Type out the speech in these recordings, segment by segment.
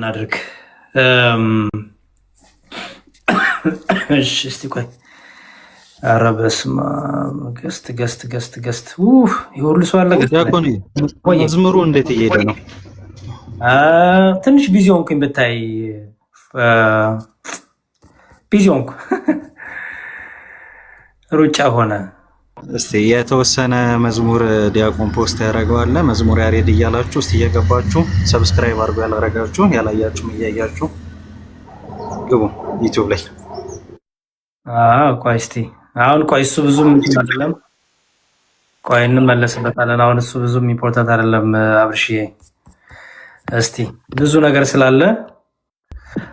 እናድርግ? እሺ እስቲ ቆይ። ኧረ በስመ አብ ገስት ይሁሉ ሰው አለ። ዲያቆን መዝሙሩ እንዴት እየሄደ ነው? ትንሽ ቢዚ ሆንኩኝ ብታይ፣ ቢዚ ሆንኩ፣ ሩጫ ሆነ። እስቲ የተወሰነ መዝሙር ዲያቆን ፖስት ያደርገዋል። መዝሙር ያሬድ እያላችሁ እስቲ እየገባችሁ ሰብስክራይብ አድርጉ። ያላረጋችሁ ያላያችሁም እያያችሁ ግቡ ዩቲዩብ ላይ። ቆይ እስቲ አሁን እሱ ብዙም አይደለም። ቆይ እንመለስበታለን። አሁን እሱ ብዙም ኢምፖርታንት አይደለም አብርሽዬ። እስቲ ብዙ ነገር ስላለ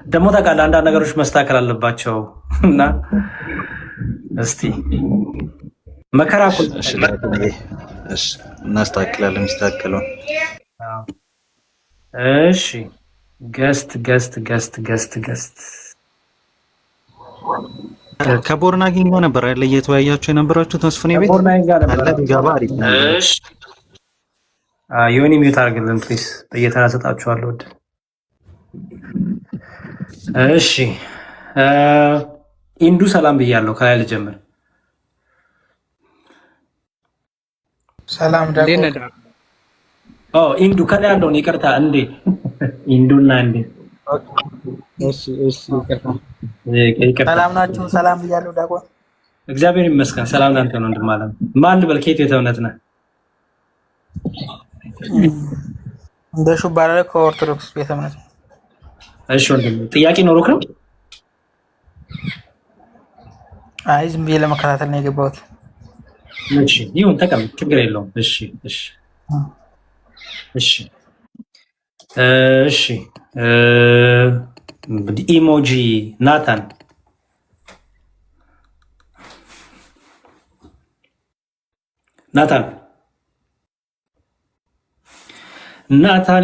ደግሞ ታውቃለህ፣ አንዳንድ ነገሮች መስተካከል አለባቸው እና እስቲ መከራ እናስተካክላለን። የሚስተካከለው እሺ። ገስት ከቦርናጊን ጋር ነበር አይደል እየተወያያችሁ የነበራችሁት? መስፍኔ ቤት አለ ቢገባ አሪፍ ነው። እሺ ዮኒ ሚውት አድርግልን ፕሊዝ። በየተራ ሰጣችኋለሁ። እሺ ኢንዱ ሰላም ብያለሁ። ከላይ ልጀምር። ሰላም ኢንዱ ከላይ ያለውን ይቅርታ። እንዴ ኢንዱና እንዴ ይቅርታ። ሰላም ናችሁ? ሰላም ብያለሁ ዳቆን። እግዚአብሔር ይመስገን። ሰላም ናንተ ነው ወንድም አለም። ማን ልበል? ከየት የተውነት ነህ? እንደሹ ባላለ ከኦርቶዶክስ ቤተ እምነት። እሺ ወንድም ጥያቄ ኖሮክ ነው? አይ ዝም ብዬ ለመከታተል ነው የገባሁት። እሺ ይሁን ተቀመጥ፣ ችግር የለውም። እሺ ኢሞጂ ናታን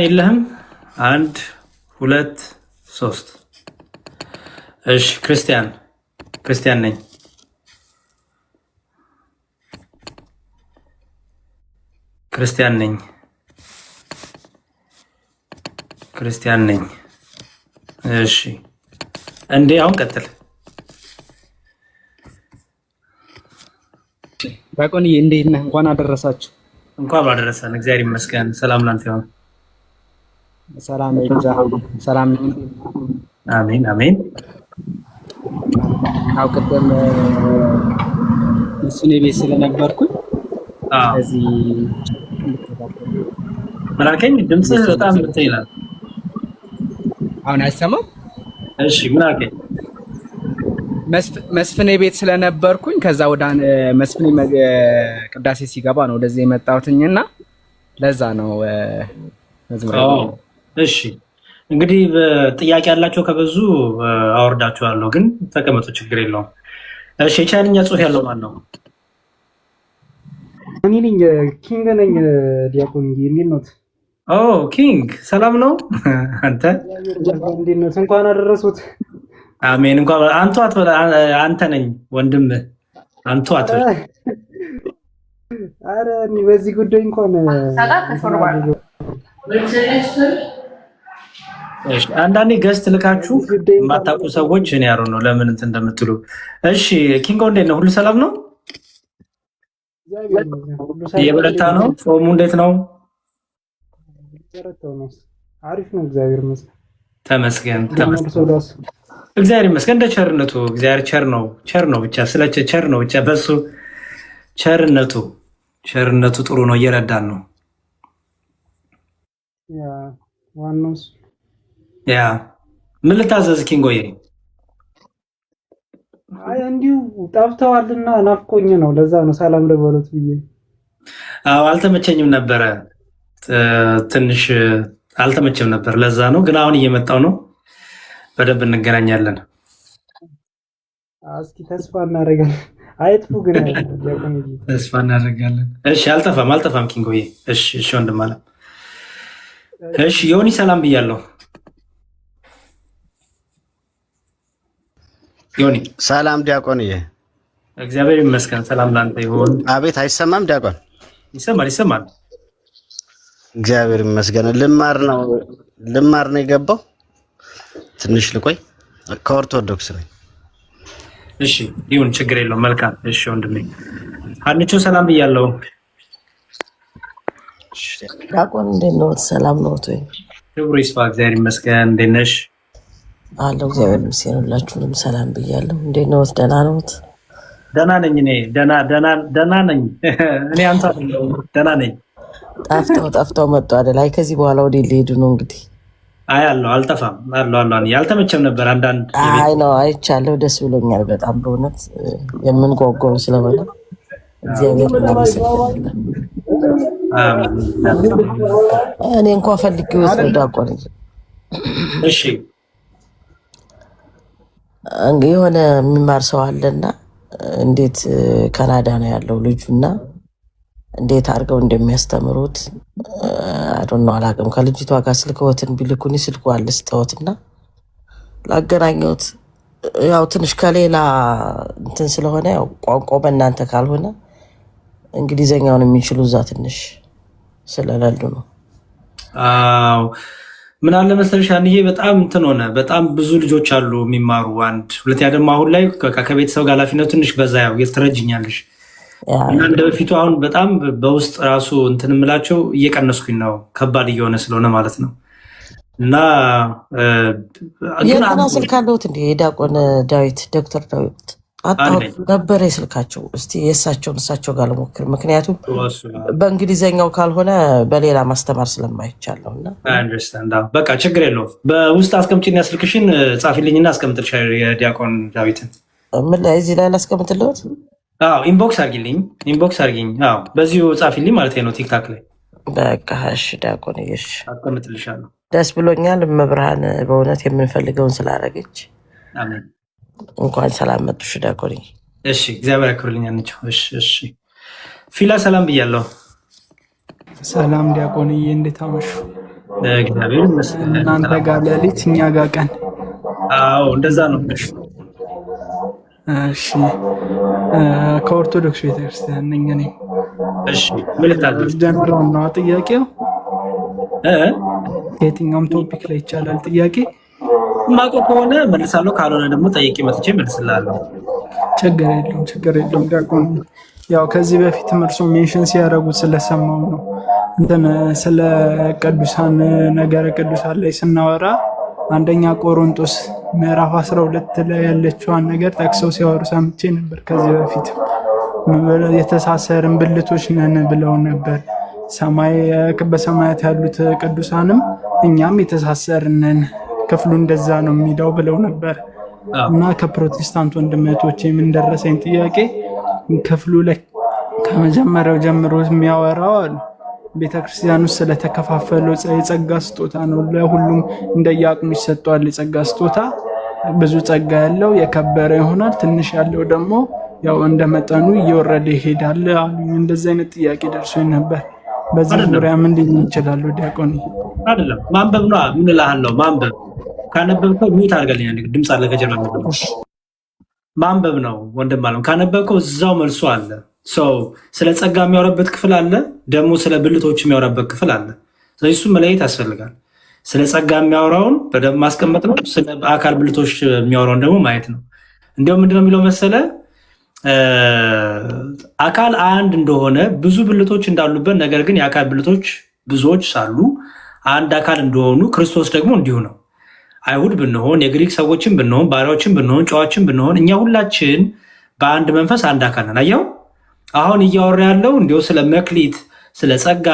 የለህም? 1 2 3 እሺ ክርስቲያን ነኝ። ክርስቲያን ነኝ። እሺ እንዴ አሁን ቀጥል። ዲያቆንዬ እንዴት ነህ? እንኳን አደረሳችሁ። እንኳን አደረሰን። እግዚአብሔር ይመስገን። ሰላም ላንተ ይሁን። ሰላም ይብዛ። ሰላም ነኝ። አሜን። አው ቀደም እሱኔ ቤት ስለነበርኩኝ እዚህ ምን አልከኝ? ድምጽህ በጣም እንትን ይላል። አሁን አይሰማም? እሺ ምን አልከኝ? መስፍኔ ቤት ስለነበርኩኝ ከዛ ወደ መስፍኔ ቅዳሴ ሲገባ ነው ወደዚህ የመጣሁትኝና ለዛ ነው መዝሙር። እሺ እንግዲህ ጥያቄ ያላቸው ከበዙ አወርዳችኋለሁ፣ ግን ተቀመጡ፣ ችግር የለውም። እሺ የቻይንኛ ጽሑፍ ያለው ማን ነው? እኔ ነኝ፣ ኪንግ ነኝ። ዲያቆን እንዴት ነው? ኪንግ ሰላም ነው። አንተ እንዴት ነው? እንኳን አደረሱት። አሜን። እንኳን አንተ ነኝ ወንድም፣ አንቱ አትበል። ኧረ እኔ በዚህ ጉዳይ እንኳን አንዳንዴ ገስት ልካችሁ የማታውቁ ሰዎች እኔ ያሩ ነው ለምን እንትን እንደምትሉ። እሺ ኪንጎ እንዴት ነው? ሁሉ ሰላም ነው? እየበረታ ነው? ጾሙ እንዴት ነው? አሪፍ ነው፣ እግዚአብሔር ይመስገን። ተመስገን። እግዚአብሔር ይመስገን። እንደ ቸርነቱ እግዚአብሔር ቸር ነው ብቻ ስለ ቸር ነው ብቻ በሱ ቸርነቱ ጥሩ ነው፣ እየረዳን ነው። ያ ምን ልታዘዝ ኪንጎዬ? አይ እንዲሁ ጠፍተዋልና ናፍቆኝ ነው፣ ለዛ ነው ሰላም ለበሉት ብዬ። አልተመቸኝም ነበረ፣ ትንሽ አልተመቸም ነበር፣ ለዛ ነው። ግን አሁን እየመጣው ነው፣ በደንብ እንገናኛለን። እስኪ ተስፋ እናደርጋለን። አይጥፉ ግን ተስፋ እናደርጋለን። እሺ አልጠፋም ኪንጎዬ። እሺ ወንድም አለ። እሺ ዮኒ ሰላም ብያለሁ። ዮኒ ሰላም ዲያቆንዬ። እግዚአብሔር ይመስገን። ሰላም ላንተ ይሁን። አቤት አይሰማም ዲያቆን? ይሰማል። እግዚአብሔር ይመስገን። ልማር ነው የገባው። ትንሽ ልቆይ። ከኦርቶዶክስ ነኝ። እሺ ይሁን፣ ችግር የለውም። መልካም። እሺ ወንድሜ ሀንቾ ሰላም ብያለሁ። ዲያቆን እንዴት ነው? ሰላም ነው ወይ? ክብሩ ይስፋ፣ እግዚአብሔር ይመስገን። እንዴት ነሽ? አለሁ፣ እግዚአብሔር ይመስገን። ሁላችሁንም ሰላም ብያለሁ። እንዴት ነው? ደህና ነው? ደህና ነኝ። እኔ ደህና ነኝ። እኔ አንተ ደህና ነኝ። ጠፍተው መጡ አይደል? አይ ከዚህ በኋላ ወደ ሊሄዱ ነው እንግዲህ። አይ አለሁ፣ አልጠፋም አለሁ። ያልተመቸም ነበር አንዳንድ። አይ ነው አይቻለሁ። ደስ ብሎኛል በጣም በእውነት የምንጓጓው ስለሆነ እግዚአብሔር ይመስገን። እኔ እንኳን ፈልጌው ነው ዲያቆን። እሺ እንግዲህ የሆነ የሚማር ሰው አለና እንዴት ካናዳ ነው ያለው ልጁና እንዴት አድርገው እንደሚያስተምሩት አዶን አላውቅም። ከልጅቷ ጋር ስልክዎትን ቢልኩኝ ስልኩ አልስጠውትና ላገናኘሁት ያው ትንሽ ከሌላ እንትን ስለሆነ ያው ቋንቋው በእናንተ ካልሆነ እንግሊዘኛውን የሚችሉ እዛ ትንሽ ስለሌሉ ነው። አዎ ምን አለ መሰለሽ አንዬ በጣም እንትን ሆነ። በጣም ብዙ ልጆች አሉ የሚማሩ አንድ ሁለተኛ ደግሞ አሁን ላይ ከቤተሰብ ጋር ኃላፊነቱ ትንሽ በዛ ያው ትረጅኛለሽ እና እንደ በፊቱ አሁን በጣም በውስጥ ራሱ እንትን የምላቸው እየቀነስኩኝ ነው፣ ከባድ እየሆነ ስለሆነ ማለት ነው። እና የትና ስልክ አለሁት እንደ የዲያቆን ዳዊት ዶክተር ዳዊት አጣው ነበር ስልካቸው። እስቲ እሳቸው ጋር ልሞክር፣ ምክንያቱም በእንግሊዘኛው ካልሆነ በሌላ ማስተማር ስለማይቻል ነውና። አንደርስታንድ። በቃ ችግር የለውም። በውስጥ አስቀምጪና ስልክሽን ጻፊልኝና አስቀምጥልሻለሁ የዲያቆን ዳዊትን። ምን ላይ እዚህ ላይ ላስቀምጥልዎት? አዎ ኢንቦክስ አርጊኝ። አዎ በዚሁ ጻፊልኝ ማለት ነው ቲክታክ ላይ። በቃ እሺ ዲያቆን እሺ አስቀምጥልሻለሁ። ደስ ብሎኛል። መብርሃን በእውነት የምንፈልገውን ስላደረገች አሜን። እንኳን ሰላም መጡሽ ዲያቆን። እሺ እግዚአብሔር ያክብርልኝ አንቺው። እሺ ፊላ ሰላም ብያለሁ። ሰላም ዲያቆንዬ፣ እንዴት አመሹ? እግዚአብሔር ይመስገን። እናንተ ጋር ሌሊት እኛ ጋር ቀን። አዎ እንደዛ ነው። እሺ ከኦርቶዶክስ ቤተክርስቲያን ነኝ እኔ። እሺ ምን ልታዘዝ? ጀምረው ነው ጥያቄው? የትኛውም ቶፒክ ላይ ይቻላል ጥያቄ። ማቆ ከሆነ መልሳለሁ፣ ካልሆነ ደግሞ ጠይቄ መጥቼ መልስላለሁ። ችግር የለውም ዲያቆን። ያው ከዚህ በፊት እርሶ ሜንሽን ሲያደርጉት ስለሰማው ነው እንትን ስለ ቅዱሳን ነገረ ቅዱሳን ላይ ስናወራ አንደኛ ቆሮንቶስ ምዕራፍ 12 ላይ ያለችዋን ነገር ጠቅሰው ሲያወሩ ሰምቼ ነበር። ከዚህ በፊት የተሳሰርን ብልቶች ነን ብለው ነበር። በሰማያት ያሉት ቅዱሳንም እኛም የተሳሰርን ነን፣ ክፍሉ እንደዛ ነው የሚለው ብለው ነበር። እና ከፕሮቴስታንት ወንድመቶች የምንደረሰኝ ጥያቄ ክፍሉ ላይ ከመጀመሪያው ጀምሮ የሚያወራው አሉ ቤተክርስቲያን ውስጥ ስለተከፋፈለው የጸጋ ስጦታ ነው። ለሁሉም እንደየአቅሙ ይሰጠዋል የጸጋ ስጦታ። ብዙ ጸጋ ያለው የከበረ ይሆናል፣ ትንሽ ያለው ደግሞ ያው እንደመጠኑ እየወረደ ይሄዳል አሉኝ። እንደዚህ አይነት ጥያቄ ደርሶኝ ነበር። በዚህ ዙሪያ ምን ሊል ይችላል ዲያቆን? አይደለም ማንበብ ነው። ምን እልሃለሁ፣ ማንበብ ካነበብከው ሚውት አድርገልኝ። ድምፅ አለ ከጀርባ ማንበብ ነው ወንድም አለም። ካነበብከው እዛው መልሶ አለ። ሰው ስለ ጸጋ የሚያወራበት ክፍል አለ፣ ደግሞ ስለ ብልቶች የሚያወራበት ክፍል አለ። ስለዚህ እሱ መለየት ያስፈልጋል። ስለ ጸጋ የሚያወራውን በደንብ ማስቀመጥ ነው፣ ስለ አካል ብልቶች የሚያወራውን ደግሞ ማየት ነው። እንዲያውም ምንድነው የሚለው መሰለ አካል አንድ እንደሆነ ብዙ ብልቶች እንዳሉበት፣ ነገር ግን የአካል ብልቶች ብዙዎች ሳሉ አንድ አካል እንደሆኑ ክርስቶስ ደግሞ እንዲሁ ነው። አይሁድ ብንሆን፣ የግሪክ ሰዎችን ብንሆን፣ ባሪያዎችን ብንሆን፣ ጨዋችን ብንሆን እኛ ሁላችን በአንድ መንፈስ አንድ አካል ነን። አየው አሁን እያወራ ያለው እንዲሁ ስለ መክሊት፣ ስለ ጸጋ፣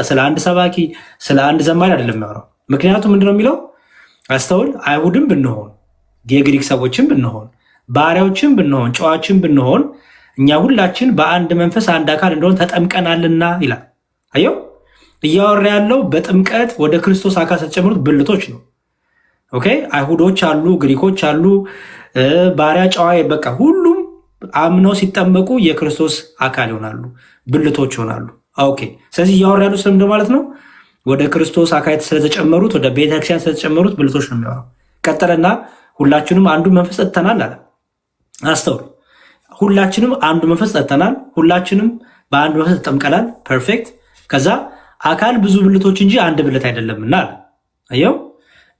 ስለ አንድ ሰባኪ፣ ስለ አንድ ዘማሪ አይደለም የሚያወራው። ምክንያቱም ምንድነው የሚለው አስተውል። አይሁድም ብንሆን፣ የግሪክ ሰዎችን ብንሆን፣ ባሪያዎችን ብንሆን፣ ጨዋችን ብንሆን እኛ ሁላችን በአንድ መንፈስ አንድ አካል እንደሆን ተጠምቀናልና ይላል። አየው እያወራ ያለው በጥምቀት ወደ ክርስቶስ አካል ስትጨምሩት ብልቶች ነው። ኦኬ አይሁዶች አሉ፣ ግሪኮች አሉ፣ ባሪያ፣ ጨዋ፣ በቃ ሁሉም አምነው ሲጠመቁ የክርስቶስ አካል ይሆናሉ፣ ብልቶች ይሆናሉ። ኦኬ ስለዚህ እያወራ ያሉ ስለምንድን ማለት ነው? ወደ ክርስቶስ አካል ስለተጨመሩት፣ ወደ ቤተክርስቲያን ስለተጨመሩት ብልቶች ነው የሚያወራው። ቀጠለና ሁላችንም አንዱ መንፈስ ጠጥተናል አለ። አስተውል። ሁላችንም አንዱ መንፈስ ጠጥተናል፣ ሁላችንም በአንድ መንፈስ ተጠምቀናል። ፐርፌክት። ከዛ አካል ብዙ ብልቶች እንጂ አንድ ብልት አይደለምና አለ። አየው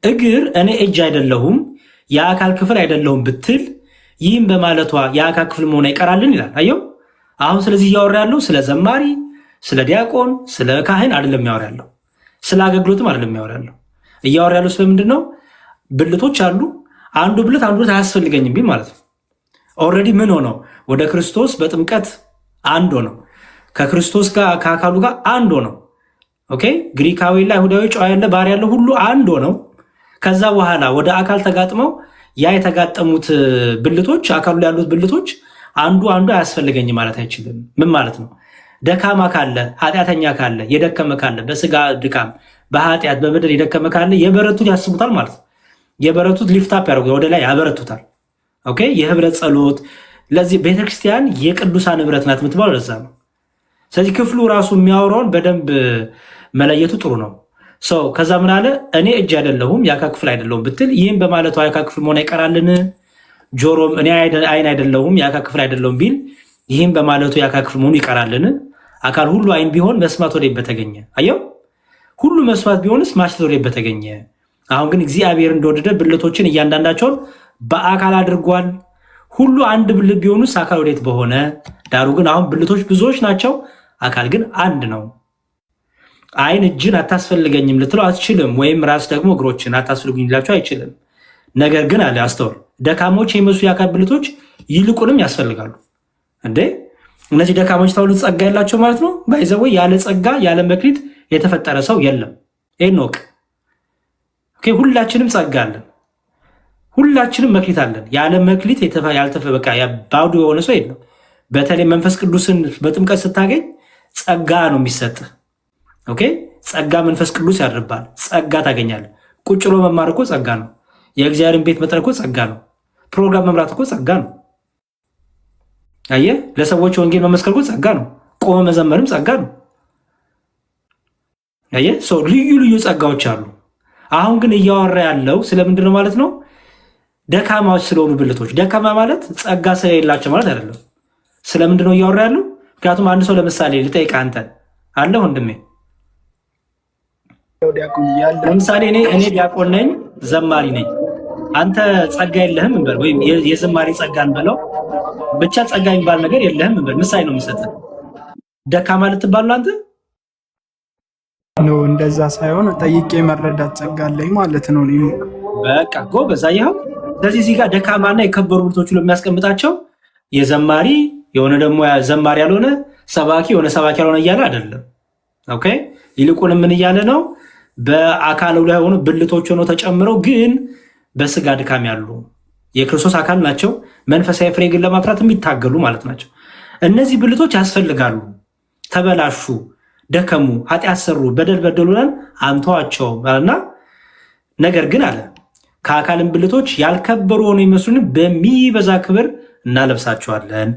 እግር እኔ እጅ አይደለሁም የአካል ክፍል አይደለሁም ብትል ይህም በማለቷ የአካል ክፍል መሆን አይቀራልን ይላል። አየው አሁን ስለዚህ እያወራ ያለው ስለ ዘማሪ፣ ስለ ዲያቆን፣ ስለ ካህን አይደለም ያወራ ያለው፣ ስለ አገልግሎትም አይደለም ያወራ ያለው። እያወራ ያለው ስለምንድን ነው? ብልቶች አሉ። አንዱ ብልት አያስፈልገኝም ቢል ማለት ነው። ኦልሬዲ ምን ሆነው ወደ ክርስቶስ በጥምቀት አንድ ሆነው ከክርስቶስ ጋር ከአካሉ ጋር አንድ ሆነው ኦኬ ግሪካዊና አይሁዳዊ ጨዋ ያለ ባሪያ ያለ ሁሉ አንድ ሆነው ከዛ በኋላ ወደ አካል ተጋጥመው ያ የተጋጠሙት ብልቶች አካሉ ላይ ያሉት ብልቶች አንዱ አያስፈልገኝ ማለት አይችልም። ምን ማለት ነው? ደካማ ካለ ኃጢአተኛ ካለ የደከመ ካለ በስጋ ድካም በኃጢአት በበደል የደከመ ካለ የበረቱት ያስቡታል ማለት ነው። የበረቱት ሊፍታፕ ያደርጉታል፣ ወደ ላይ ያበረቱታል። ኦኬ የህብረት ጸሎት። ለዚህ ቤተክርስቲያን የቅዱሳን ህብረት ናት የምትባለው ለዛ ነው። ስለዚህ ክፍሉ ራሱ የሚያወራውን በደንብ መለየቱ ጥሩ ነው። ሰው ከዛ ምን አለ? እኔ እጅ አይደለሁም የአካል ክፍል አይደለሁም ብትል ይህም በማለቱ የአካል ክፍል መሆን አይቀራልን? ጆሮም እኔ አይን አይደለሁም የአካል ክፍል አይደለሁም ቢል ይህም በማለቱ የአካል ክፍል መሆኑ ይቀራልን? አካል ሁሉ አይን ቢሆን መስማት ወዴት በተገኘ? አየው ሁሉ መስማት ቢሆንስ ማሽተት ወዴት በተገኘ? አሁን ግን እግዚአብሔር እንደወደደ ብልቶችን እያንዳንዳቸውን በአካል አድርጓል። ሁሉ አንድ ብልት ቢሆኑስ አካል ወዴት በሆነ? ዳሩ ግን አሁን ብልቶች ብዙዎች ናቸው፣ አካል ግን አንድ ነው። አይን እጅን አታስፈልገኝም ልትለው አትችልም። ወይም ራስ ደግሞ እግሮችን አታስፈልጉኝ ሊላቸው አይችልም። ነገር ግን አለ አስተውል፣ ደካሞች የሚመስሉ የአካል ብልቶች ይልቁንም ያስፈልጋሉ። እንዴ እነዚህ ደካሞች ተብሎ ጸጋ ያላቸው ማለት ነው። ባይዘወይ ያለ ጸጋ ያለ መክሊት የተፈጠረ ሰው የለም። ኤኖክ ሁላችንም ጸጋ አለን፣ ሁላችንም መክሊት አለን። ያለ መክሊት ያልተፈበቃ ባዶ የሆነ ሰው የለም። በተለይ መንፈስ ቅዱስን በጥምቀት ስታገኝ ጸጋ ነው የሚሰጥህ። ኦኬ ጸጋ መንፈስ ቅዱስ ያድርባል፣ ጸጋ ታገኛለህ። ቁጭ ብሎ መማር እኮ ጸጋ ነው። የእግዚአብሔርን ቤት መጠር እኮ ጸጋ ነው። ፕሮግራም መምራት እኮ ጸጋ ነው። አየህ ለሰዎች ወንጌል መመስከር እኮ ጸጋ ነው። ቆመ መዘመርም ጸጋ ነው። አየህ ሰው ልዩ ልዩ ጸጋዎች አሉ። አሁን ግን እያወራ ያለው ስለምንድን ነው ማለት ነው? ደካማዎች ስለሆኑ ብልቶች። ደካማ ማለት ጸጋ ስለሌላቸው ማለት አይደለም። ስለምንድን ነው እያወራ ያለው? ምክንያቱም አንድ ሰው ለምሳሌ ልጠይቅህ አንተን አለ ወንድሜ ለምሳሌ እኔ ዲያቆን ነኝ፣ ዘማሪ ነኝ። አንተ ጸጋ የለህም እንበል፣ ወይም የዘማሪ ጸጋ እንበለው፣ ብቻ ጸጋ የሚባል ነገር የለህም እንበል። ምሳሌ ነው የምሰጥህ። ደካማ ልትባል ነው አንተ? ነው እንደዛ ሳይሆን ጠይቄ መረዳት ጸጋ አለኝ ማለት ነው። በቃ ጎበዝ አየኸው። ስለዚህ እዚህ ጋር ደካማና የከበሩ ብልቶች ብሎ የሚያስቀምጣቸው የዘማሪ የሆነ ደግሞ ዘማሪ ያልሆነ ሰባኪ የሆነ ሰባኪ ያልሆነ እያለ አይደለም። ኦኬ ይልቁንም ምን እያለ ነው? በአካሉ ላይ ሆኖ ብልቶች ሆኖ ተጨምረው ግን በስጋ ድካም ያሉ የክርስቶስ አካል ናቸው። መንፈሳዊ ፍሬ ግን ለማፍራት የሚታገሉ ማለት ናቸው። እነዚህ ብልቶች ያስፈልጋሉ። ተበላሹ፣ ደከሙ፣ ኃጢአት ሰሩ፣ በደል በደሉናል፣ አንተዋቸው እና ነገር ግን አለ ከአካልም ብልቶች ያልከበሩ ሆኖ የሚመስሉን በሚበዛ ክብር እናለብሳቸዋለን።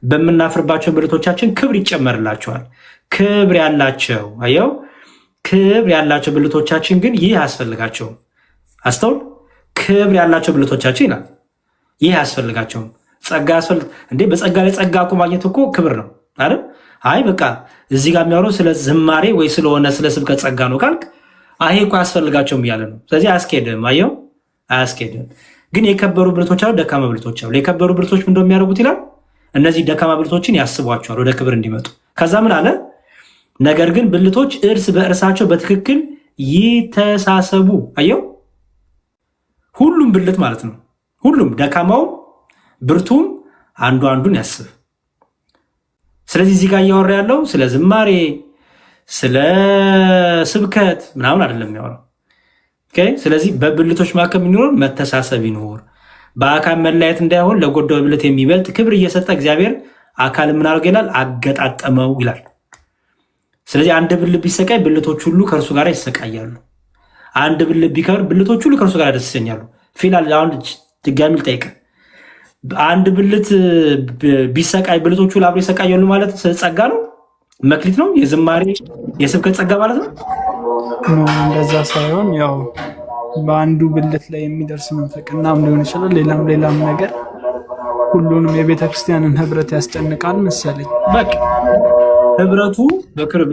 በምናፍርባቸው ብልቶቻችን ክብር ይጨመርላቸዋል። ክብር ያላቸው አየው፣ ክብር ያላቸው ብልቶቻችን ግን ይህ አያስፈልጋቸውም። አስተውል፣ ክብር ያላቸው ብልቶቻችን ይላል። ይህ አያስፈልጋቸውም። ጸጋ እንዴ በጸጋ ላይ ጸጋ እኮ ማግኘት እኮ ክብር ነው አይደል? አይ በቃ እዚህ ጋር የሚያወራው ስለ ዝማሬ ወይ ስለሆነ ስለ ስብከት ጸጋ ነው ካልክ ይሄ እኮ አያስፈልጋቸውም እያለ ነው። ስለዚህ አያስኬድም። አየው አያስኬድም። ግን የከበሩ ብልቶች አሉ፣ ደካማ ብልቶች አሉ። የከበሩ ብልቶች ምን እንደሚያደርጉት ይላል። እነዚህ ደካማ ብልቶችን ያስቧቸዋል ወደ ክብር እንዲመጡ። ከዛ ምን አለ? ነገር ግን ብልቶች እርስ በእርሳቸው በትክክል ይተሳሰቡ። አየው ሁሉም ብልት ማለት ነው። ሁሉም ደካማውም ብርቱም አንዱ አንዱን ያስብ። ስለዚህ እዚህ ጋር እያወራ ያለው ስለ ዝማሬ ስለ ስብከት ምናምን አይደለም የሚያወራው። ስለዚህ በብልቶች መካከል የሚኖር መተሳሰብ ይኖር፣ በአካል መለያየት እንዳይሆን ለጎደው ብልት የሚበልጥ ክብር እየሰጠ እግዚአብሔር አካል ምን አድርገው ይላል? አገጣጠመው ይላል። ስለዚህ አንድ ብልት ቢሰቃይ ብልቶች ሁሉ ከእርሱ ጋር ይሰቃያሉ። አንድ ብልት ቢከብር ብልቶች ሁሉ ከእርሱ ጋር ደስ ይሰኛሉ። ፊላል አሁን ድጋሚ ልጠይቅህ፣ አንድ ብልት ቢሰቃይ ብልቶቹ ሁሉ አብረው ይሰቃያሉ ማለት ጸጋ ነው? መክሊት ነው? የዝማሬ የስብከት ጸጋ ማለት ነው? እንደዛ ሳይሆን ያው በአንዱ ብልት ላይ የሚደርስ መንፈቅናም ሊሆን ይችላል፣ ሌላም ነገር ሁሉንም የቤተ ክርስቲያንን ህብረት ያስጨንቃል መሰለኝ። በቃ ህብረቱ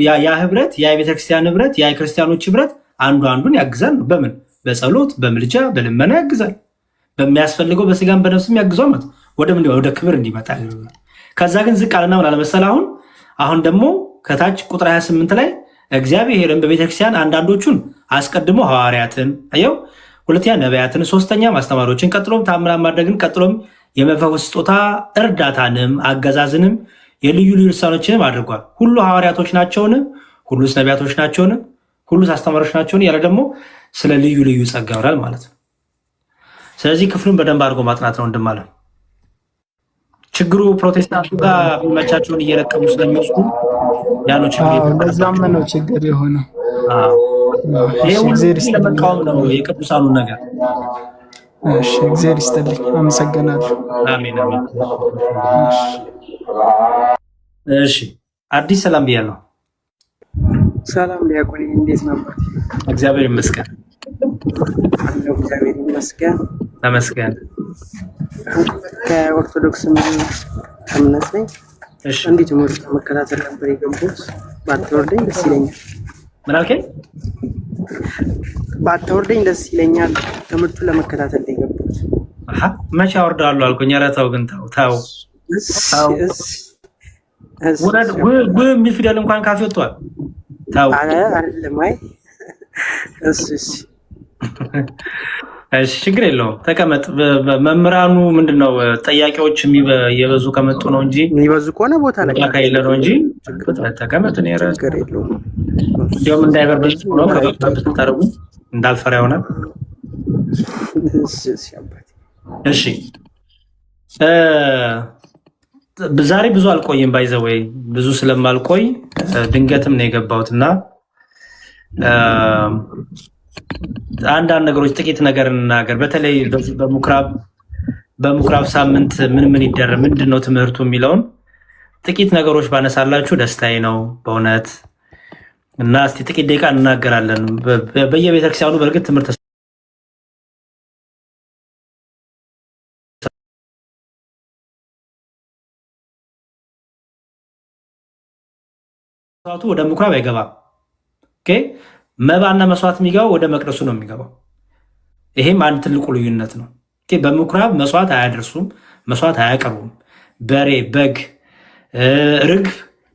ያ ህብረት ያ የቤተ ክርስቲያን ህብረት ያ የክርስቲያኖች ህብረት አንዱ አንዱን ያግዛል ነው። በምን በጸሎት በምልጃ በልመና ያግዛል። በሚያስፈልገው በስጋም በነፍስም ያግዟል ማለት ወደ ክብር እንዲመጣ። ከዛ ግን ዝቅ አለና ምን አለመሰለ አሁን ደግሞ ከታች ቁጥር 28 ላይ እግዚአብሔርን በቤተክርስቲያን አንዳንዶቹን አስቀድሞ ሐዋርያትን አየው፣ ሁለተኛ ነቢያትን፣ ሶስተኛ ማስተማሪዎችን፣ ቀጥሎም ታምራት ማድረግን፣ ቀጥሎም የመፈወስ ስጦታ እርዳታንም አገዛዝንም የልዩ ልዩ ልሳኖችንም አድርጓል። ሁሉ ሐዋርያቶች ናቸውን? ሁሉስ ነቢያቶች ናቸውን? ሁሉስ አስተማሪዎች ናቸውን? ያለ ደግሞ ስለ ልዩ ልዩ ጸጋ ይወራል ማለት ነው። ስለዚህ ክፍሉን በደንብ አድርጎ ማጥናት ነው ወንድም አለ። ችግሩ ፕሮቴስታንቱ ጋር የሚመቻቸውን እየለቀሙ ስለሚወስዱ ያለው ችግር በዛም ነው ችግር የሆነው። ይሄ ሁሉ ለመቃወም ነው የቅዱሳኑን ነገር። እሺ እግዚአብሔር ይስጥልኝ፣ አመሰግናለሁ። አሜን አሜን። እሺ አዲስ ሰላም ብያለሁ። ሰላም ዲያቆን፣ እንዴት ነበር? እግዚአብሔር ይመስገን። እግዚአብሔር ይመስገን ተመስገን። ከኦርቶዶክስ እምነት ነኝ። እንዴት ትምህርት መከታተል ነበር የገቡት። ባታወርደኝ ደስ ይለኛል። ምን አልከኝ? ባታወርደኝ ደስ ይለኛል። ትምህርቱን ለመከታተል ነው የገቡት። መቼ አወርዳለሁ አልኩኝ። ኧረ ተው ግን ተው። የሚል ፊደል እንኳን ካፌ ወጥቷል። ተው አይደለም። አይ እሺ ችግር የለውም ተቀመጥ። መምህራኑ ምንድነው ጥያቄዎች እየበዙ ከመጡ ነው እንጂ የሚበዙ ከሆነ ቦታ ላይ ካይለ ነው እንጂ ተቀመጥ። ነው ያረ ችግር የለውም። እንዲያውም እንዳይበርበዝ ነው ከበቅታብ ተታረጉ እንዳልፈራ ይሆናል። እሺ ዛሬ ብዙ አልቆይም። ባይዘወይ ብዙ ስለማልቆይ ድንገትም ነው የገባሁትና አንዳንድ ነገሮች ጥቂት ነገር እንናገር። በተለይ በምኩራብ ሳምንት ምን ይደረግ ምንድን ነው ትምህርቱ የሚለውን ጥቂት ነገሮች ባነሳላችሁ ደስታዬ ነው በእውነት። እና እስቲ ጥቂት ደቂቃ እንናገራለን። በየቤተክርስቲያኑ በእርግጥ ትምህርት ወደ ምኩራብ አይገባም። መባና መስዋዕት የሚገባው ወደ መቅደሱ ነው የሚገባው። ይሄም አንድ ትልቁ ልዩነት ነው። በምኩራብ መስዋዕት አያደርሱም፣ መስዋዕት አያቀርቡም። በሬ፣ በግ፣ ርግብ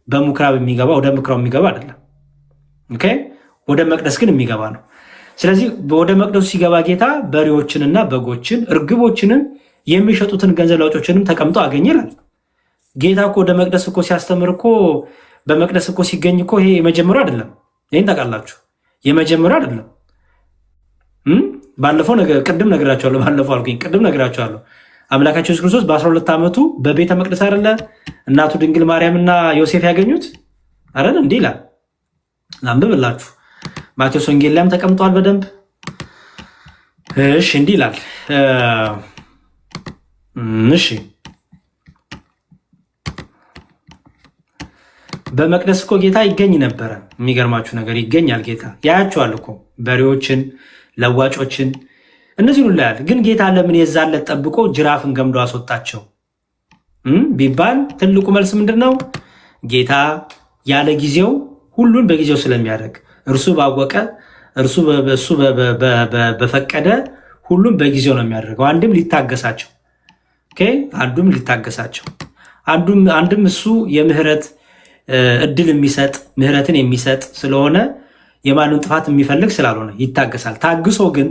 በምኩራብ የሚገባ ወደ ምኩራብ የሚገባ አይደለም። ወደ መቅደስ ግን የሚገባ ነው። ስለዚህ ወደ መቅደሱ ሲገባ ጌታ በሬዎችንና በጎችን እርግቦችንን የሚሸጡትን ገንዘብ ላውጮችንም ተቀምጦ አገኘ ይላል። ጌታ እኮ ወደ መቅደስ እኮ ሲያስተምር እኮ በመቅደስ እኮ ሲገኝ እኮ ይሄ የመጀመሪያው አይደለም። ይህን ታውቃላችሁ። የመጀመሪያው አይደለም። ባለፈው ቅድም ነግራቸዋለሁ። ባለፈው አልኩኝ ቅድም ነግራቸዋለሁ። አምላካችን ኢየሱስ ክርስቶስ በ12 ዓመቱ በቤተ መቅደስ አይደለ እናቱ ድንግል ማርያምና ዮሴፍ ያገኙት አይደል? እንዲህ ይላል። ላንብብላችሁ። ማቴዎስ ወንጌል ላይም ተቀምጧል በደንብ። እሺ እንዲህ ይላል። እሺ በመቅደስ እኮ ጌታ ይገኝ ነበረ። የሚገርማችሁ ነገር ይገኛል ጌታ። ያያቸዋል እኮ በሬዎችን፣ ለዋጮችን እነዚህ ሁሉ ያያል። ግን ጌታ ለምን የዛለት ጠብቆ ጅራፍን ገምዶ አስወጣቸው ቢባል ትልቁ መልስ ምንድን ነው? ጌታ ያለ ጊዜው ሁሉን በጊዜው ስለሚያደርግ እርሱ ባወቀ እርሱ በፈቀደ ሁሉም በጊዜው ነው የሚያደርገው። አንድም ሊታገሳቸው አንድም እሱ የምህረት እድል የሚሰጥ ምህረትን የሚሰጥ ስለሆነ የማንም ጥፋት የሚፈልግ ስላልሆነ ይታገሳል። ታግሶ ግን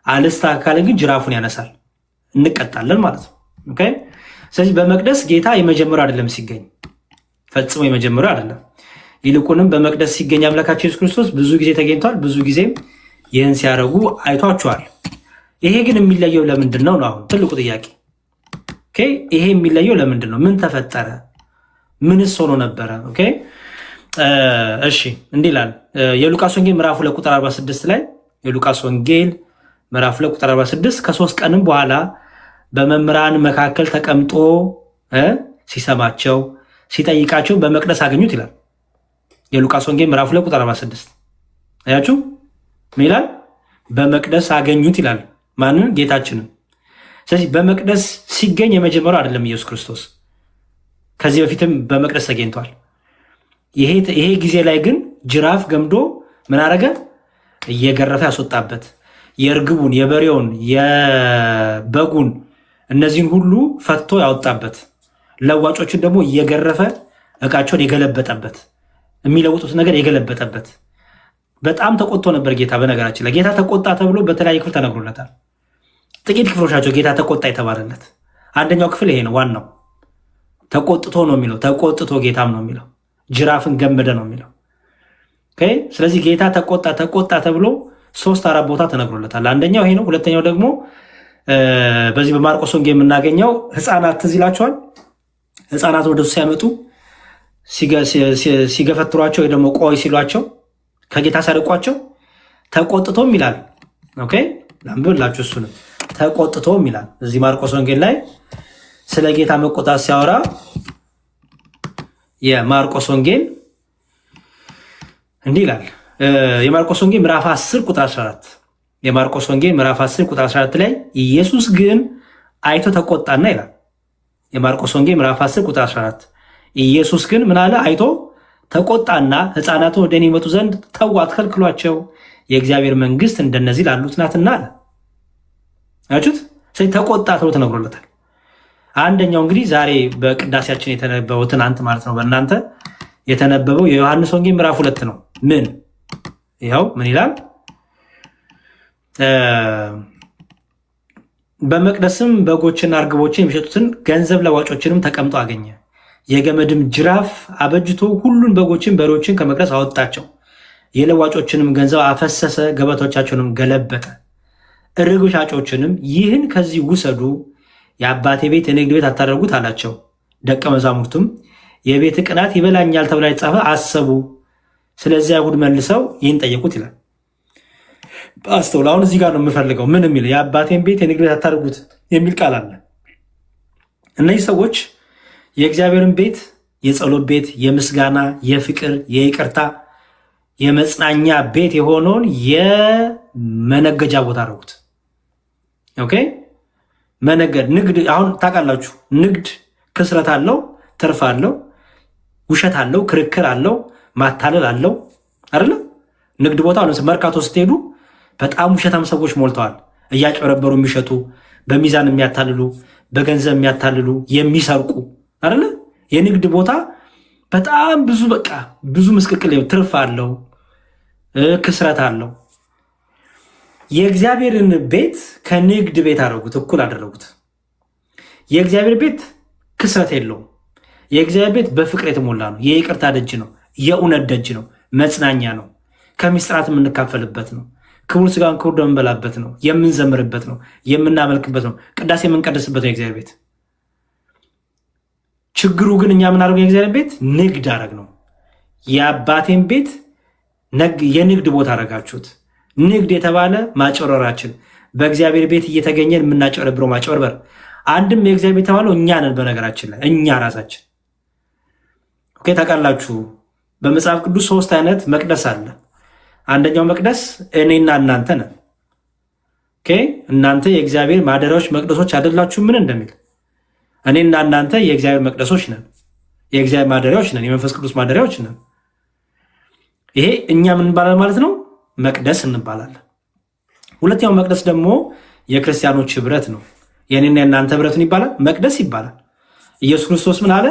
አልስተካከለ ግን ጅራፉን ያነሳል፣ እንቀጣለን ማለት ነው። ስለዚህ በመቅደስ ጌታ የመጀመሪያው አይደለም ሲገኝ፣ ፈጽሞ የመጀመሪያው አይደለም። ይልቁንም በመቅደስ ሲገኝ አምላካችን ኢየሱስ ክርስቶስ ብዙ ጊዜ ተገኝቷል። ብዙ ጊዜም ይህን ሲያደርጉ አይቷቸዋል። ይሄ ግን የሚለየው ለምንድን ነው? አሁን ትልቁ ጥያቄ ይሄ የሚለየው ለምንድን ነው? ምን ተፈጠረ? ምንስ ሆኖ ነበረ? እሺ እንዲህ ይላል የሉቃስ ወንጌል ምዕራፍ 2 ቁጥር 46 ላይ የሉቃስ ወንጌል ምዕራፍ 2 ቁጥር 46 ከ3 ቀንም በኋላ በመምህራን መካከል ተቀምጦ ሲሰማቸው ሲጠይቃቸው በመቅደስ አገኙት ይላል። የሉቃስ ወንጌል ምዕራፍ 2 ቁጥር 46 አያችሁ ምን ይላል? በመቅደስ አገኙት ይላል። ማንን? ጌታችንን። ስለዚህ በመቅደስ ሲገኝ የመጀመሪያው አይደለም ኢየሱስ ክርስቶስ። ከዚህ በፊትም በመቅደስ ተገኝቷል። ይሄ ጊዜ ላይ ግን ጅራፍ ገምዶ ምን አረገ? እየገረፈ ያስወጣበት። የእርግቡን፣ የበሬውን፣ የበጉን እነዚህን ሁሉ ፈቶ ያወጣበት፣ ለዋጮችን ደግሞ እየገረፈ እቃቸውን የገለበጠበት፣ የሚለውጡት ነገር የገለበጠበት። በጣም ተቆጥቶ ነበር ጌታ። በነገራችን ላይ ጌታ ተቆጣ ተብሎ በተለያየ ክፍል ተነግሮለታል። ጥቂት ክፍሎች ናቸው ጌታ ተቆጣ የተባለለት። አንደኛው ክፍል ይሄ ነው። ዋናው ተቆጥቶ ነው የሚለው። ተቆጥቶ ጌታም ነው የሚለው። ጅራፍን ገመደ ነው የሚለው። ስለዚህ ጌታ ተቆጣ ተብሎ 3-4 ቦታ ተነግሮለታል። አንደኛው ይሄ ነው። ሁለተኛው ደግሞ በዚህ በማርቆስ ወንጌል የምናገኘው ህፃናት ትዝ ይላቸዋል። ህፃናት ወደሱ ሲያመጡ ሲገፈትሯቸው ወይ ደግሞ ቆይ ሲሏቸው ከጌታ ሲያርቋቸው ተቆጥቶም ይላል። ኦኬ ላንብብላችሁ። እሱንም ተቆጥቶም ይላል እዚህ ማርቆስ ወንጌል ላይ ስለ ጌታ መቆጣት ሲያወራ የማርቆስ ወንጌል እንዲህ ይላል። የማርቆስ ወንጌል ምዕራፍ 10 ቁጥር 14 የማርቆስ ወንጌል ምዕራፍ 10 ቁጥር 14 ላይ ኢየሱስ ግን አይቶ ተቆጣና ይላል። የማርቆስ ወንጌል ምዕራፍ 10 ቁጥር 14 ኢየሱስ ግን ምን አለ? አይቶ ተቆጣና ሕፃናትን ወደ እኔ ይመጡ ዘንድ ተው፣ አትከልክሏቸው፣ የእግዚአብሔር መንግስት እንደነዚህ ላሉት ናትና አለ። አያችሁት? ስለዚህ ተቆጣ ተብሎ ተነግሮለታል። አንደኛው እንግዲህ ዛሬ በቅዳሴያችን የተነበበው ትናንት ማለት ነው በእናንተ የተነበበው የዮሐንስ ወንጌል ምዕራፍ 2 ነው። ምን ይኸው ምን ይላል? በመቅደስም በጎችና እርግቦችን የሚሸጡትን ገንዘብ ለዋጮችንም ተቀምጦ አገኘ። የገመድም ጅራፍ አበጅቶ ሁሉን በጎችን በሬዎችን ከመቅደስ አወጣቸው። የለዋጮችንም ገንዘብ አፈሰሰ፣ ገበቶቻቸውንም ገለበጠ። ርግብ ሻጮችንም ይህን ከዚህ ውሰዱ፣ የአባቴ ቤት የንግድ ቤት አታደርጉት አላቸው። ደቀ መዛሙርቱም የቤት ቅናት ይበላኛል ተብላ የተጻፈ አሰቡ። ስለዚህ አይሁድ መልሰው ይህን ጠየቁት ይላል። አስተውል። አሁን እዚህ ጋር ነው የምፈልገው። ምን የሚል የአባቴን ቤት የንግድ ቤት አታደርጉት የሚል ቃል አለ። እነዚህ ሰዎች የእግዚአብሔርን ቤት የጸሎት ቤት፣ የምስጋና፣ የፍቅር፣ የይቅርታ፣ የመጽናኛ ቤት የሆነውን የመነገጃ ቦታ አደረጉት። ኦኬ መነገድ፣ ንግድ። አሁን ታውቃላችሁ ንግድ ክስረት አለው፣ ትርፍ አለው፣ ውሸት አለው፣ ክርክር አለው፣ ማታለል አለው አይደለ? ንግድ ቦታ መርካቶ ስትሄዱ በጣም ውሸታም ሰዎች ሞልተዋል። እያጭበረበሩ የሚሸጡ፣ በሚዛን የሚያታልሉ፣ በገንዘብ የሚያታልሉ፣ የሚሰርቁ አይደለ? የንግድ ቦታ በጣም ብዙ በቃ ብዙ ምስቅልቅል፣ ትርፍ አለው፣ ክስረት አለው። የእግዚአብሔርን ቤት ከንግድ ቤት አደረጉት፣ እኩል አደረጉት። የእግዚአብሔር ቤት ክስረት የለውም። የእግዚአብሔር ቤት በፍቅር የተሞላ ነው። የይቅርታ ደጅ ነው። የእውነት ደጅ ነው። መጽናኛ ነው። ከምስጢራት የምንካፈልበት ነው። ክቡር ስጋን ክቡር ደም የምንበላበት ነው። የምንዘምርበት ነው። የምናመልክበት ነው። ቅዳሴ የምንቀደስበት ነው የእግዚአብሔር ቤት። ችግሩ ግን እኛ የምናደርገው የእግዚአብሔር ቤት ንግድ አደረግ ነው። የአባቴን ቤት የንግድ ቦታ አደረጋችሁት። ንግድ የተባለ ማጭበርበራችን፣ በእግዚአብሔር ቤት እየተገኘን የምናጭበረብረው ማጭበርበር። አንድም የእግዚአብሔር ቤት የተባለው እኛ ነን። በነገራችን ላይ እኛ ራሳችን ታውቃላችሁ። በመጽሐፍ ቅዱስ 3 አይነት መቅደስ አለ። አንደኛው መቅደስ እኔና እናንተ ነን። እናንተ የእግዚአብሔር ማደሪያዎች መቅደሶች አይደላችሁ ምን እንደሚል እኔና እናንተ የእግዚአብሔር መቅደሶች ነን፣ የእግዚአብሔር ማደሪያዎች ነን፣ የመንፈስ ቅዱስ ማደሪያዎች ነን። ይሄ እኛ ምን እንባላለን ማለት ነው? መቅደስ እንባላለን። ሁለተኛው መቅደስ ደግሞ የክርስቲያኖች ህብረት ነው። የኔና የእናንተ ህብረትን ይባላል፣ መቅደስ ይባላል። ኢየሱስ ክርስቶስ ምን አለ?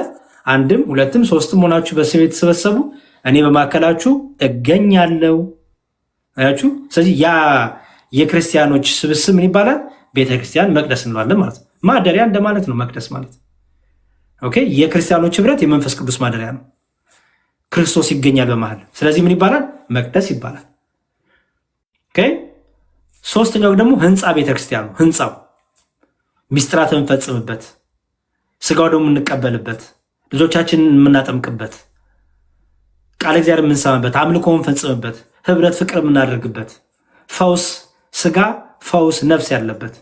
አንድም ሁለትም ሶስትም ሆናችሁ በስሜ የተሰበሰቡ እኔ በማዕከላችሁ እገኛለሁ። አያችሁ። ስለዚህ ያ የክርስቲያኖች ስብስብ ምን ይባላል? ቤተክርስቲያን፣ መቅደስ እንለዋለን ማለት ነው። ማደሪያ እንደማለት ነው መቅደስ ማለት። ኦኬ። የክርስቲያኖች ህብረት የመንፈስ ቅዱስ ማደሪያ ነው። ክርስቶስ ይገኛል በመሃል። ስለዚህ ምን ይባላል? መቅደስ ይባላል። ኦኬ። ሶስተኛው ደግሞ ህንፃ ቤተክርስቲያን ነው። ህንፃው ሚስጥራት የምንፈጽምበት፣ ስጋው ደግሞ የምንቀበልበት፣ ልጆቻችንን የምናጠምቅበት፣ ቃለ እግዚአብሔር የምንሰማበት፣ አምልኮ የምንፈጽምበት፣ ህብረት ፍቅር የምናደርግበት፣ ፈውስ ስጋ ፈውስ ነፍስ ያለበት፣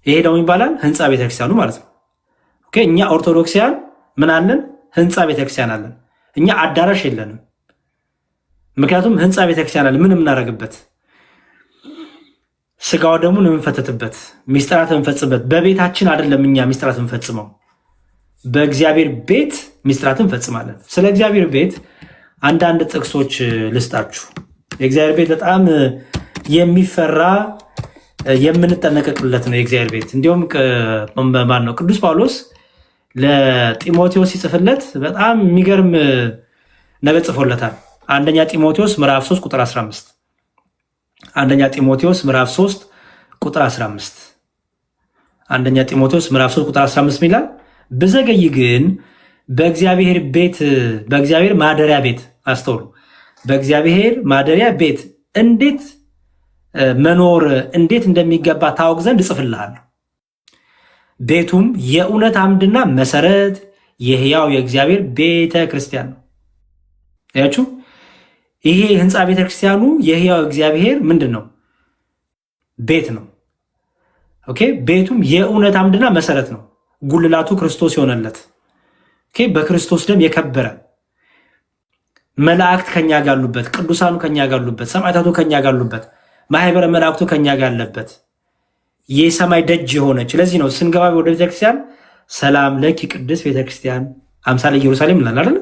ይሄ ደግሞ ይባላል ህንፃ ቤተክርስቲያኑ ማለት ነው። ኦኬ። እኛ ኦርቶዶክሲያን ምን አለን? ህንፃ ቤተክርስቲያን አለን። እኛ አዳራሽ የለንም። ምክንያቱም ህንፃ ቤተክርስቲያን አለን። ምን የምናደርግበት፣ ስጋው ደግሞ የምንፈተትበት፣ ሚስጥራት የምንፈጽምበት። በቤታችን አይደለም እኛ ሚስጥራት የምንፈጽመው፣ በእግዚአብሔር ቤት ሚስጥራት እንፈጽማለን። ስለ እግዚአብሔር ቤት አንዳንድ ጥቅሶች ልስጣችሁ። የእግዚአብሔር ቤት በጣም የሚፈራ የምንጠነቀቅለት ነው የእግዚአብሔር ቤት። እንዲሁም ማን ነው ቅዱስ ጳውሎስ ለጢሞቴዎስ ሲጽፍለት በጣም የሚገርም ነገር ጽፎለታል። አንደኛ ጢሞቴዎስ ምዕራፍ 3 ቁጥር 15 አንደኛ ጢሞቴዎስ ምዕራፍ 3 ቁጥር 15 አንደኛ ጢሞቴዎስ ምዕራፍ 3 ቁጥር 15 ይላል ብዘገይ ግን በእግዚአብሔር ማደሪያ ቤት አስተውሉ፣ በእግዚአብሔር ማደሪያ ቤት እንዴት መኖር እንዴት እንደሚገባ ታውቅ ዘንድ እጽፍልሃለሁ። ቤቱም የእውነት አምድና መሰረት የሕያው የእግዚአብሔር ቤተ ክርስቲያን ነው። ያችሁ ይሄ ህንፃ ቤተ ክርስቲያኑ የሕያው እግዚአብሔር ምንድን ነው? ቤት ነው። ኦኬ። ቤቱም የእውነት አምድና መሰረት ነው። ጉልላቱ ክርስቶስ የሆነለት በክርስቶስ ደም የከበረ መላእክት ከኛ ጋሉበት፣ ቅዱሳኑ ከኛ ጋሉበት፣ ሰማዕታቱ ከኛ ጋሉበት፣ ማህበረ መላእክቱ ከኛ ጋለበት የሰማይ ደጅ የሆነች። ለዚህ ነው ስንገባ ወደ ቤተክርስቲያን ሰላም ለኪ ቅድስት ቤተክርስቲያን አምሳለ ኢየሩሳሌም እንላለን አይደል?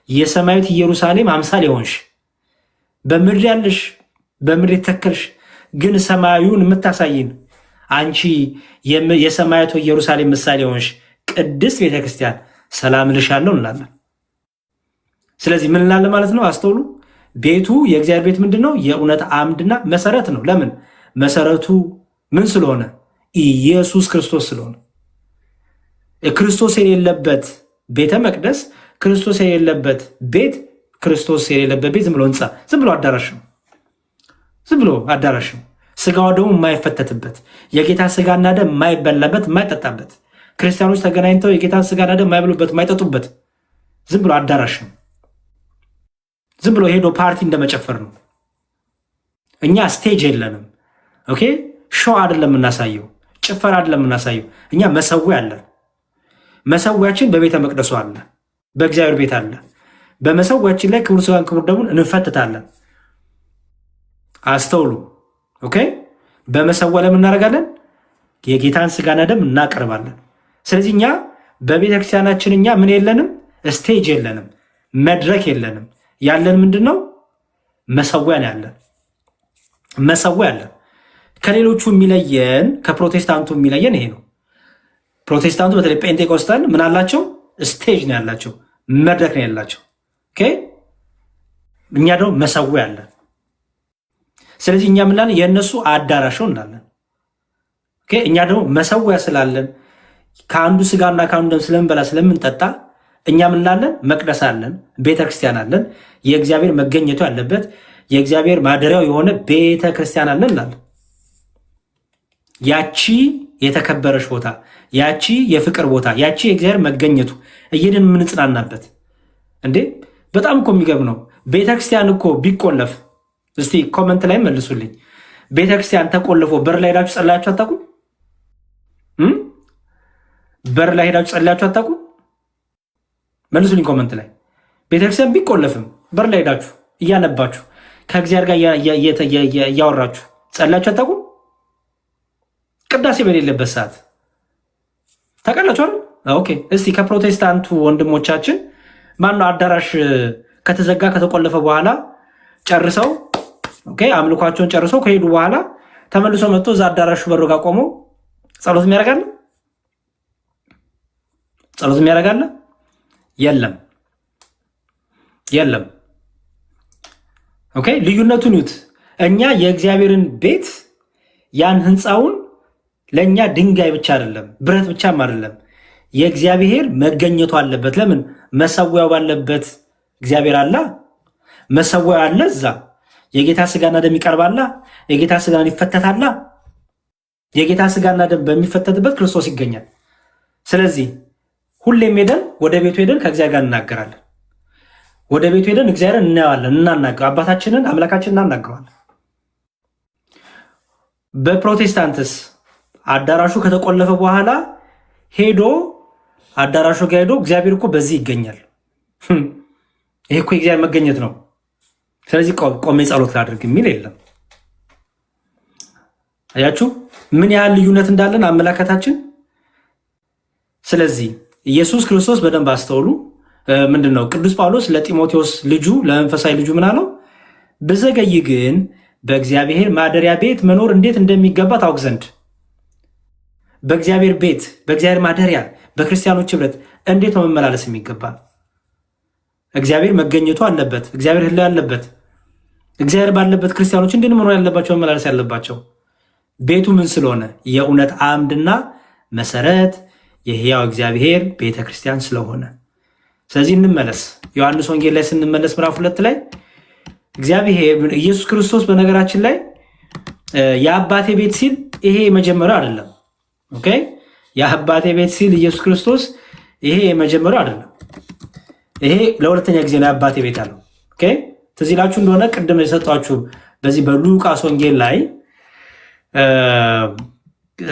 የሰማያዊት ኢየሩሳሌም አምሳል የሆንሽ በምድር ያለሽ በምድር የተተከልሽ ግን ሰማያዊውን የምታሳይን አንቺ የሰማያዊት ኢየሩሳሌም ምሳሌ የሆንሽ ቅድስት ቤተክርስቲያን ሰላም ልሻለሁ እንላለን። ስለዚህ ምን እንላለን ማለት ነው? አስተውሉ። ቤቱ የእግዚአብሔር ቤት ምንድን ነው? የእውነት አምድና መሰረት ነው። ለምን? መሰረቱ ምን ስለሆነ? ኢየሱስ ክርስቶስ ስለሆነ። ክርስቶስ የሌለበት ቤተ መቅደስ፣ ክርስቶስ የሌለበት ቤት፣ ክርስቶስ የሌለበት ቤት ዝም ብሎ ህንፃ፣ ዝም ብሎ አዳራሽ ነው። ዝም ብሎ አዳራሽ ነው። ስጋው ደግሞ የማይፈተትበት፣ የጌታ ስጋና ደም የማይበላበት የማይጠጣበት፣ ክርስቲያኖች ተገናኝተው የጌታን ስጋና ደም የማይበሉበት የማይጠጡበት ዝም ብሎ አዳራሽ ነው። ዝም ብሎ ሄዶ ፓርቲ እንደመጨፈር ነው። እኛ ስቴጅ የለንም። ኦኬ፣ ሾው አይደለም የምናሳየው፣ ጭፈራ አይደለም የምናሳየው። እኛ መሰዊያ አለን። መሰዊያችን በቤተ መቅደሱ አለ፣ በእግዚአብሔር ቤት አለ። በመሰዊያችን ላይ ክቡር ስጋን ክቡር ደሙን እንፈትታለን። አስተውሉ። ኦኬ፣ በመሰዊያ ላይ እናደርጋለን፣ የጌታን ስጋና ደም እናቀርባለን። ስለዚህ እኛ በቤተክርስቲያናችን እኛ ምን የለንም? ስቴጅ የለንም፣ መድረክ የለንም። ያለን ምንድን ነው? መሰዊያ ነው ያለን። መሰዊያ ያለን ከሌሎቹ የሚለየን ከፕሮቴስታንቱ የሚለየን ይሄ ነው። ፕሮቴስታንቱ በተለይ ጴንጤቆስታል ምን አላቸው? ስቴጅ ነው ያላቸው፣ መድረክ ነው ያላቸው። ኦኬ፣ እኛ ደግሞ መሰዊያ ያለን። ስለዚህ እኛ ምናለን? የእነሱ አዳራሽ ነው እንላለን። ኦኬ፣ እኛ ደግሞ መሰዊያ ስላለን ከአንዱ ስጋና ከአንዱ ደም ስለምንበላ ስለምንጠጣ እኛ ምናለን? መቅደስ አለን፣ ቤተክርስቲያን አለን፣ የእግዚአብሔር መገኘቱ ያለበት የእግዚአብሔር ማደሪያው የሆነ ቤተክርስቲያን አለን እንላለን። ያቺ የተከበረች ቦታ፣ ያቺ የፍቅር ቦታ፣ ያቺ የእግዚአብሔር መገኘቱ እየድን የምንጽናናበት። እንዴ በጣም እኮ የሚገርም ነው። ቤተክርስቲያን እኮ ቢቆለፍ፣ እስቲ ኮመንት ላይ መልሱልኝ። ቤተክርስቲያን ተቆልፎ በር ላይ ሄዳችሁ ጸልያችሁ አታውቁም? በር ላይ ሄዳችሁ ጸልያችሁ አታውቁም? መልሱልኝ ኮመንት ላይ። ቤተክርስቲያን ቢቆለፍም በር ላይ ሄዳችሁ እያነባችሁ ከእግዚአብሔር ጋር እያወራችሁ ጸልያችሁ አታውቁም? ቅዳሴ በሌለበት ሰዓት ታውቃላችሁ አይደል? ኦኬ፣ እስቲ ከፕሮቴስታንቱ ወንድሞቻችን ማነው አዳራሽ ከተዘጋ ከተቆለፈ በኋላ ጨርሰው አምልኳቸውን ጨርሰው ከሄዱ በኋላ ተመልሶ መጥቶ እዛ አዳራሹ በሩ ጋር ቆሞ ጸሎት የሚያደርጋለ? ጸሎት የሚያደርጋለ? የለም፣ የለም። ኦኬ፣ ልዩነቱን ይዩት። እኛ የእግዚአብሔርን ቤት ያን ህንፃውን ለእኛ ድንጋይ ብቻ አይደለም፣ ብረት ብቻም አይደለም፣ የእግዚአብሔር መገኘቱ አለበት። ለምን? መሰዊያው ባለበት እግዚአብሔር አለ። መሰዊያው አለ፣ እዛ የጌታ ስጋና ደም ይቀርባላ፣ የጌታ ስጋና ይፈተታላ። የጌታ ስጋና ደም በሚፈተትበት ክርስቶስ ይገኛል። ስለዚህ ሁሌም ሄደን ወደ ቤቱ ሄደን ከእግዚአብሔር ጋር እናገራለን። ወደ ቤቱ ሄደን እግዚአብሔርን እናየዋለን፣ እናናገር፣ አባታችንን አምላካችንን እናናግረዋለን። በፕሮቴስታንትስ አዳራሹ ከተቆለፈ በኋላ ሄዶ አዳራሹ ጋር ሄዶ እግዚአብሔር እኮ በዚህ ይገኛል፣ ይሄ እኮ የእግዚአብሔር መገኘት ነው፣ ስለዚህ ቆሜ ጸሎት ላድርግ የሚል የለም። አያችሁ ምን ያህል ልዩነት እንዳለን አመላከታችን። ስለዚህ ኢየሱስ ክርስቶስ በደንብ አስተውሉ። ምንድን ነው ቅዱስ ጳውሎስ ለጢሞቴዎስ ልጁ ለመንፈሳዊ ልጁ ምን አለው? ብዘገይ ግን በእግዚአብሔር ማደሪያ ቤት መኖር እንዴት እንደሚገባ ታውቅ ዘንድ በእግዚአብሔር ቤት በእግዚአብሔር ማደሪያ በክርስቲያኖች ህብረት እንዴት ነው መመላለስ የሚገባ? እግዚአብሔር መገኘቱ አለበት። እግዚአብሔር ህላ ያለበት እግዚአብሔር ባለበት ክርስቲያኖች እንዴት መኖር ያለባቸው መመላለስ ያለባቸው? ቤቱ ምን ስለሆነ የእውነት አምድና መሰረት የሕያው እግዚአብሔር ቤተ ክርስቲያን ስለሆነ። ስለዚህ እንመለስ። ዮሐንስ ወንጌል ላይ ስንመለስ ምዕራፍ 2 ላይ እግዚአብሔር ኢየሱስ ክርስቶስ በነገራችን ላይ የአባቴ ቤት ሲል ይሄ የመጀመሪያው አይደለም። ኦኬ፣ የአባቴ ቤት ሲል ኢየሱስ ክርስቶስ ይሄ የመጀመሪያው አይደለም። ይሄ ለሁለተኛ ጊዜ ነው የአባቴ ቤት አለው። ኦኬ፣ ትዝ ይላችሁ እንደሆነ ቅድም የሰጧችሁ በዚህ በሉቃስ ወንጌል ላይ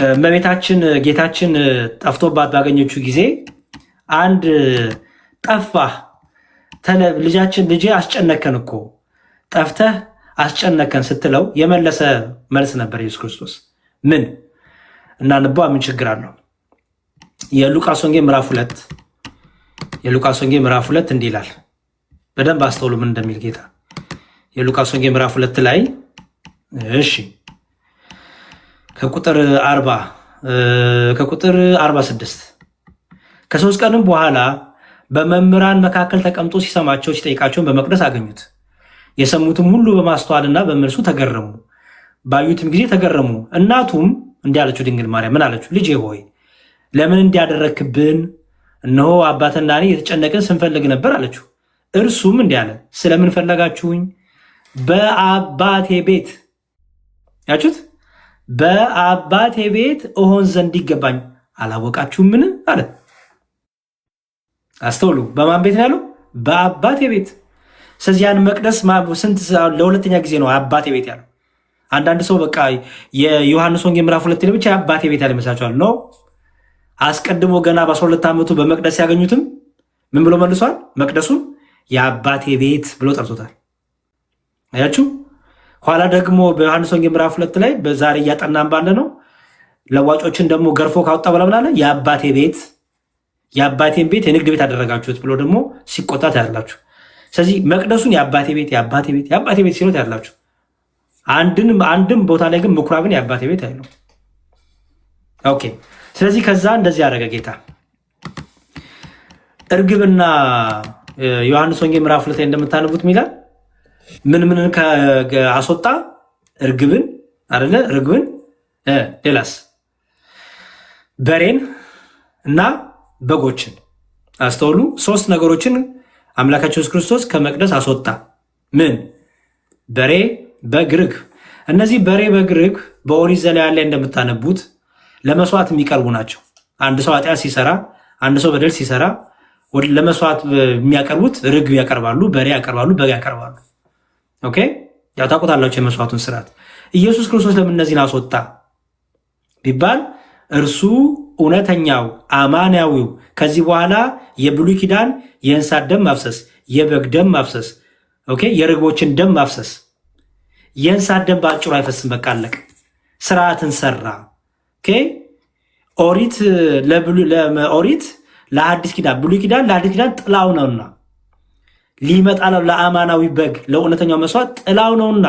እመቤታችን ጌታችን ጠፍቶባት ባገኘችው ጊዜ አንድ ጠፋህ ልጃችን ልጄ አስጨነከን እኮ ጠፍተህ አስጨነከን ስትለው የመለሰ መልስ ነበር ኢየሱስ ክርስቶስ። ምን እና ንባ ምን ችግር አለው? የሉቃስ ወንጌል ምዕራፍ 2 እንዲህ ይላል። በደንብ አስተውሉ ምን እንደሚል ጌታ። የሉቃስ ወንጌል ምዕራፍ 2 ላይ እሺ ከቁጥር 46 ከ3 ቀንም በኋላ በመምህራን መካከል ተቀምጦ ሲሰማቸው ሲጠይቃቸውን በመቅደስ አገኙት። የሰሙትም ሁሉ በማስተዋልና በመልሱ ተገረሙ። ባዩትም ጊዜ ተገረሙ። እናቱም እንዲህ አለችው፣ ድንግል ማርያም ምን አለችው? ልጄ ሆይ ለምን እንዲያደረክብን? እነሆ አባትና እኔ የተጨነቅን ስንፈልግ ነበር አለችው። እርሱም እንዲህ አለ፣ ስለምን ፈለጋችሁኝ? በአባቴ ቤት ያችሁት በአባቴ ቤት እሆን ዘንድ ይገባኝ አላወቃችሁምን? አለ። አስተውሉ። በማን ቤት ነው ያለው? በአባቴ ቤት። ስለዚህ ያን መቅደስ ስንት ለሁለተኛ ጊዜ ነው አባቴ ቤት ያለው። አንዳንድ ሰው በቃ የዮሐንስ ወንጌል ምዕራፍ 2 ላይ ብቻ አባቴ ቤት ያለ ይመስላችኋል። ነው አስቀድሞ ገና በ12 ዓመቱ በመቅደስ ያገኙትም ምን ብሎ መልሷል? መቅደሱን የአባቴ ቤት ብሎ ጠርቶታል። አያችሁ። ኋላ ደግሞ በዮሐንስ ወንጌል ምዕራፍ 2 ላይ በዛሬ እያጠናን ባለ ነው ለዋጮችን ደግሞ ገርፎ ካወጣ በኋላ ምን አለ? የአባቴን ቤት የንግድ ቤት አደረጋችሁት ብሎ ደግሞ ሲቆጣት ያላችሁ። ስለዚህ መቅደሱን የአባቴ ቤት ሲሉት ያላችሁ። አንድም ቦታ ላይ ግን ምኩራብን የአባቴ ቤት አይለው። ኦኬ። ስለዚህ ከዛ እንደዚህ ያደረገ ጌታ እርግብና ዮሐንስ ወንጌል ምዕራፍ 2 ላይ እንደምታነቡት ሚላል ምን አስወጣ? እርግብን አይደለ? እርግብን ሌላስ? በሬን እና በጎችን። አስተውሉ። 3 ነገሮችን አምላካችን ኢየሱስ ክርስቶስ ከመቅደስ አስወጣ። ምን? በሬ፣ በግ፣ ርግብ። እነዚህ በሬ፣ በግ፣ ርግብ በኦሪት ዘሌዋውያን ላይ እንደምታነቡት ለመስዋዕት የሚቀርቡ ናቸው። አንድ ሰው ኃጢአት ሲሰራ፣ አንድ ሰው በደል ሲሰራ ለመስዋዕት የሚያቀርቡት ርግብ ያቀርባሉ፣ በሬ ያቀርባሉ፣ በግ ያቀርባሉ። ኦኬ፣ ያው ታውቁታላችሁ የመስዋዕቱን ስርዓት። ኢየሱስ ክርስቶስ ለምን እነዚህን አስወጣ ቢባል እርሱ እውነተኛው አማናዊው ከዚህ በኋላ የብሉይ ኪዳን የእንስሳት ደም ማፍሰስ፣ የበግ ደም ማፍሰስ፣ ኦኬ፣ የርግቦችን ደም ማፍሰስ፣ የእንስሳት ደም በአጭሩ አይፈስም። በቃ አለቀ። ስርዓትን ሰራ። ኦኬ፣ ኦሪት ለሐዲስ ኪዳን፣ ብሉይ ኪዳን ለሐዲስ ኪዳን ጥላው ነውና ሊመጣ ለአማናዊ በግ ለእውነተኛው መስዋዕት ጥላው ነውና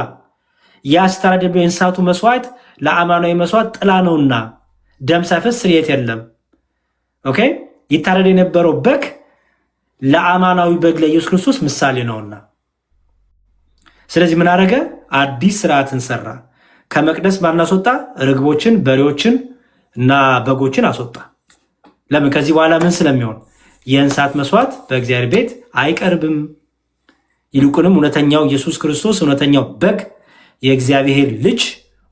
ያስተራደበ የእንስሳቱ መስዋዕት ለአማናዊ መስዋዕት ጥላ ነውና ደም ሳይፈስ ስርየት የለም። ኦኬ፣ ይታረድ የነበረው በግ ለአማናዊ በግ ለኢየሱስ ክርስቶስ ምሳሌ ነውና፣ ስለዚህ ምን አደረገ? አዲስ ስርዓትን ሰራ። ከመቅደስ ማን አስወጣ? ርግቦችን፣ በሬዎችን እና በጎችን አስወጣ። ለምን? ከዚህ በኋላ ምን ስለሚሆን የእንስሳት መስዋዕት በእግዚአብሔር ቤት አይቀርብም። ይልቁንም እውነተኛው ኢየሱስ ክርስቶስ እውነተኛው በግ የእግዚአብሔር ልጅ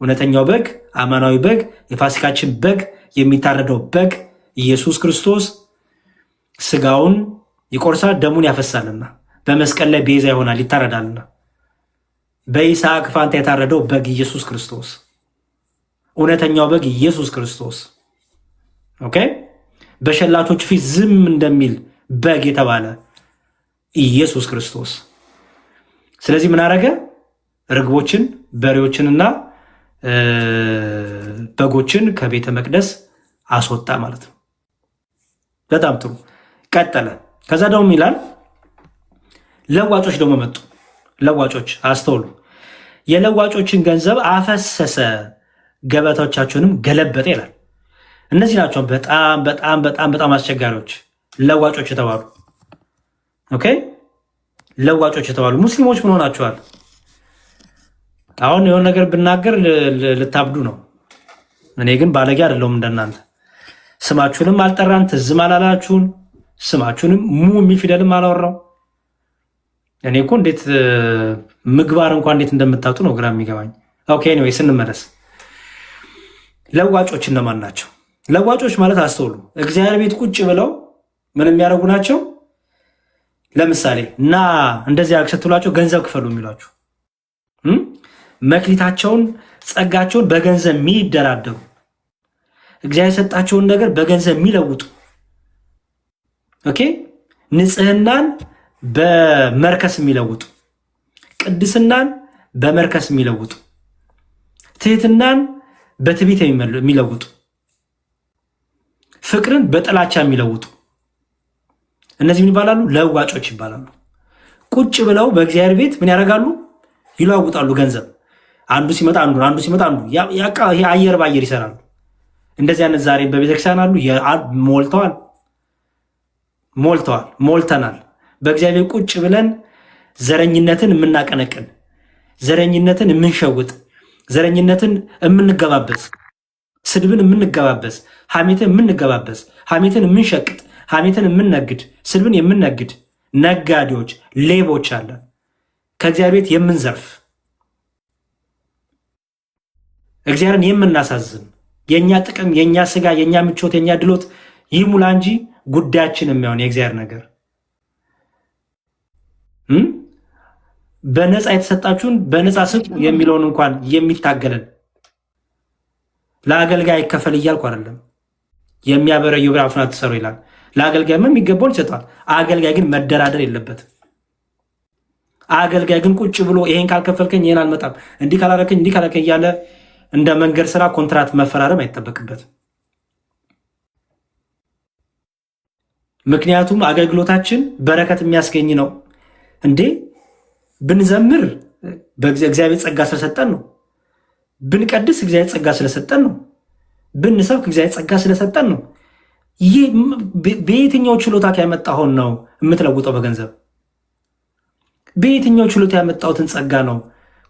እውነተኛው በግ አማናዊ በግ የፋሲካችን በግ የሚታረደው በግ ኢየሱስ ክርስቶስ ስጋውን ይቆርሳል፣ ደሙን ያፈሳልና በመስቀል ላይ ቤዛ ይሆናል፣ ይታረዳልና። በይስሐቅ ፋንታ የታረደው በግ ኢየሱስ ክርስቶስ እውነተኛው በግ ኢየሱስ ክርስቶስ። ኦኬ፣ በሸላቾች ፊት ዝም እንደሚል በግ የተባለ ኢየሱስ ክርስቶስ። ስለዚህ ምን አደረገ? ርግቦችን፣ በሬዎችንና በጎችን ከቤተ መቅደስ አስወጣ ማለት ነው። በጣም ጥሩ። ቀጠለ። ከዛ ደግሞ ይላል ለዋጮች ደግሞ መጡ። ለዋጮች አስተውሉ። የለዋጮችን ገንዘብ አፈሰሰ፣ ገበታዎቻቸውንም ገለበጠ ይላል። እነዚህ ናቸው በጣም በጣም በጣም በጣም አስቸጋሪዎች ለዋጮች የተባሉ። ኦኬ ለዋጮች የተባሉ ሙስሊሞች ምን ሆናችኋል? አሁን የሆነ ነገር ብናገር ልታብዱ ነው። እኔ ግን ባለጌ አይደለሁም እንደናንተ። ስማችሁንም አልጠራን፣ ትዝም አላላችሁን፣ ስማችሁንም የሚል ፊደልም አላወራው። እኔ እኮ እንዴት ምግባር እንኳን እንዴት እንደምታጡ ነው ግራ የሚገባኝ። ኦኬ ኤኒዌይ ስንመለስ ለዋጮች እነማን ናቸው? ለዋጮች ማለት አስተውሉ፣ እግዚአብሔር ቤት ቁጭ ብለው ምን የሚያደርጉ ናቸው? ለምሳሌ እና እንደዚህ ስትሏቸው ገንዘብ ክፈሉ የሚሏችሁ፣ መክሊታቸውን ጸጋቸውን በገንዘብ የሚደራደሩ፣ እግዚአብሔር የሰጣቸውን ነገር በገንዘብ የሚለውጡ፣ ኦኬ ንጽህናን በመርከስ የሚለውጡ፣ ቅድስናን በመርከስ የሚለውጡ፣ ትህትናን በትዕቢት የሚለውጡ፣ ፍቅርን በጥላቻ የሚለውጡ እነዚህ ምን ይባላሉ? ለዋጮች ይባላሉ። ቁጭ ብለው በእግዚአብሔር ቤት ምን ያደርጋሉ? ይለዋውጣሉ ገንዘብ። አንዱ ሲመጣ አንዱ፣ አንዱ ሲመጣ አንዱ፣ ይሄ አየር ባየር ይሰራሉ። እንደዚህ አይነት ዛሬ በቤተክርስቲያን አሉ። ሞልተናል። በእግዚአብሔር ቁጭ ብለን ዘረኝነትን የምናቀነቅን፣ ዘረኝነትን የምንሸውጥ፣ ዘረኝነትን የምንገባበዝ፣ ስድብን የምንገባበዝ፣ ሐሜትን የምንገባበዝ፣ ሐሜትን የምንሸቅጥ፣ ሐሜትን የምንነግድ፣ ስድብን የምንነግድ ነጋዴዎች፣ ሌቦች አለን። ከእግዚአብሔር ቤት የምንዘርፍ፣ እግዚአብሔርን የምናሳዝን፣ የእኛ ጥቅም፣ የእኛ ስጋ፣ የእኛ ምቾት፣ የእኛ ድሎት ይሙላ እንጂ ጉዳያችን የሚሆን የእግዚአብሔር ነገር በነፃ የተሰጣችሁን በነፃ ስጡ የሚለውን እንኳን የሚታገለን ለአገልጋይ አይከፈል እያልኩ አይደለም። የሚያበረየው አፉን አትሰሩ ይላል። ለአገልጋይም የሚገባውን ይሰጣል። አገልጋይ ግን መደራደር የለበትም። አገልጋይ ግን ቁጭ ብሎ ይሄን ካልከፈልከኝ ይሄን አልመጣም፣ እንዲህ ካላረከኝ እንዲህ ካላረከኝ እያለ እንደ መንገድ ስራ ኮንትራት መፈራረም አይጠበቅበትም። ምክንያቱም አገልግሎታችን በረከት የሚያስገኝ ነው። እንዴ ብንዘምር በእግዚአብሔር ጸጋ ስለሰጠን ነው። ብንቀድስ እግዚአብሔር ጸጋ ስለሰጠን ነው። ብንሰብክ እግዚአብሔር ጸጋ ስለሰጠን ነው። ይህ በየትኛው ችሎታ ያመጣኸውን ነው የምትለውጠው በገንዘብ? በየትኛው ችሎታ ያመጣሁትን ጸጋ ነው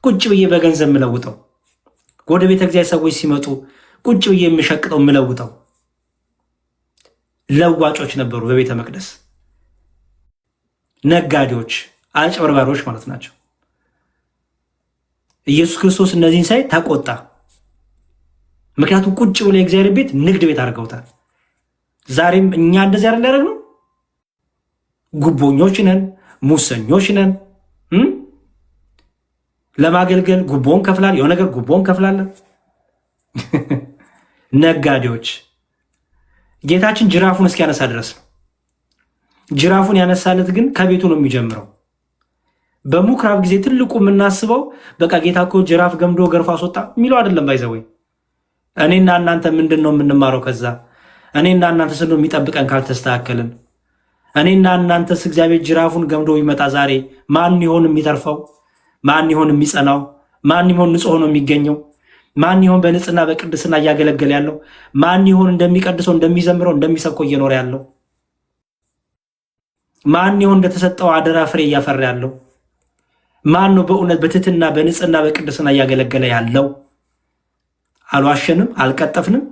ቁጭ ብዬ በገንዘብ የምለውጠው? ወደ ቤተ እግዚአብሔር ሰዎች ሲመጡ ቁጭ ብዬ የምሸቅጠው የምለውጠው? ለዋጮች ነበሩ በቤተ መቅደስ፣ ነጋዴዎች፣ አጭበርባሪዎች ማለት ናቸው። ኢየሱስ ክርስቶስ እነዚህን ሳይ ተቆጣ። ምክንያቱም ቁጭ ብሎ የእግዚአብሔር ቤት ንግድ ቤት አድርገውታል። ዛሬም እኛ እንደዚህ አይደል ያደረግነው? ጉቦኞች ነን፣ ሙሰኞች ነን። ለማገልገል ጉቦን ከፍላል፣ የሆነ ነገር ጉቦን ከፍላለን። ነጋዴዎች። ጌታችን ጅራፉን እስኪያነሳ ድረስ ነው። ጅራፉን ያነሳለት ግን ከቤቱ ነው የሚጀምረው። በምኩራብ ጊዜ ትልቁ የምናስበው በቃ ጌታ እኮ ጅራፍ ገምዶ ገርፎ አስወጣ የሚለው አይደለም። ባይዘወይ እኔና እናንተ ምንድን ነው የምንማረው ከዛ? እኔና እናንተ ስለ የሚጠብቀን ካልተስተካከልን፣ እኔና እናንተስ እግዚአብሔር ጅራፉን ገምዶ ይመጣ ዛሬ ማን ይሆን የሚተርፈው? ማን ይሆን የሚጸናው? ማን ይሆን ንጹህ ሆኖ የሚገኘው? ማን ይሆን በንጽህና በቅድስና እያገለገለ ያለው? ማን ይሆን እንደሚቀድሰው እንደሚዘምረው እንደሚሰብከው እየኖረ ያለው? ማን ይሆን እንደተሰጠው አደራ ፍሬ እያፈራ ያለው? ማን ነው በእውነት በትህትና በንጽህና በቅድስና እያገለገለ ያለው? አልዋሸንም፣ አልቀጠፍንም፣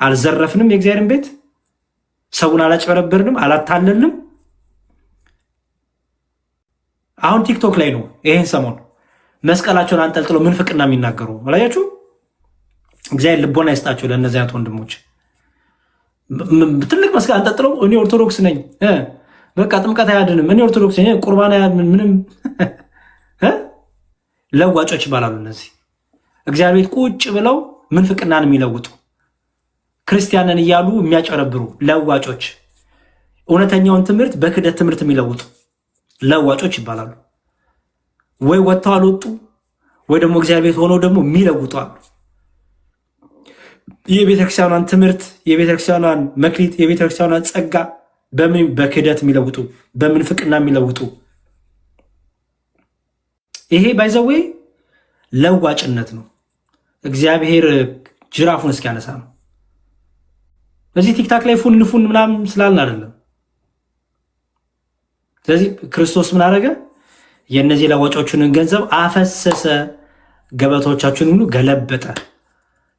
አልዘረፍንም፣ የእግዚአብሔርን ቤት ሰውን አላጭበረበርንም፣ አላታለልንም። አሁን ቲክቶክ ላይ ነው ይሄን ሰሞን መስቀላቸውን አንጠልጥለው ምንፍቅና የሚናገሩ አላያችሁ? እግዚአብሔር ልቦና ይስጣቸው ለእነዚህ አይነት ወንድሞች። ትልቅ መስቀል አንጠልጥለው እኔ ኦርቶዶክስ ነኝ፣ በቃ ጥምቀት አያድንም፣ እኔ ኦርቶዶክስ ነኝ፣ ቁርባን አያድንም፣ ምንም ለዋጮች ይባላሉ እነዚህ። እግዚአብሔር ቤት ቁጭ ብለው ምንፍቅናን የሚለውጡ ክርስቲያንን እያሉ የሚያጨረብሩ ለዋጮች፣ እውነተኛውን ትምህርት በክደት ትምህርት የሚለውጡ ለዋጮች ይባላሉ። ወይ ወጥተው አልወጡ ወይ ደግሞ እግዚአብሔር ቤት ሆነው ደግሞ የሚለውጡ አሉ። የቤተክርስቲያኗን ትምህርት፣ የቤተክርስቲያኗን መክሊት፣ የቤተክርስቲያኗን ጸጋ በምን በክደት የሚለውጡ በምንፍቅና የሚለውጡ። ይሄ ባይዘዌ ለዋጭነት ነው። እግዚአብሔር ጅራፉን እስኪያነሳ ነው። በዚህ ቲክታክ ላይ ፉን ምናምን ስላልን አይደለም። ስለዚህ ክርስቶስ ምን አደረገ? የእነዚህ ለዋጮቹን ገንዘብ አፈሰሰ፣ ገበቶቻችሁን ሁሉ ገለበጠ።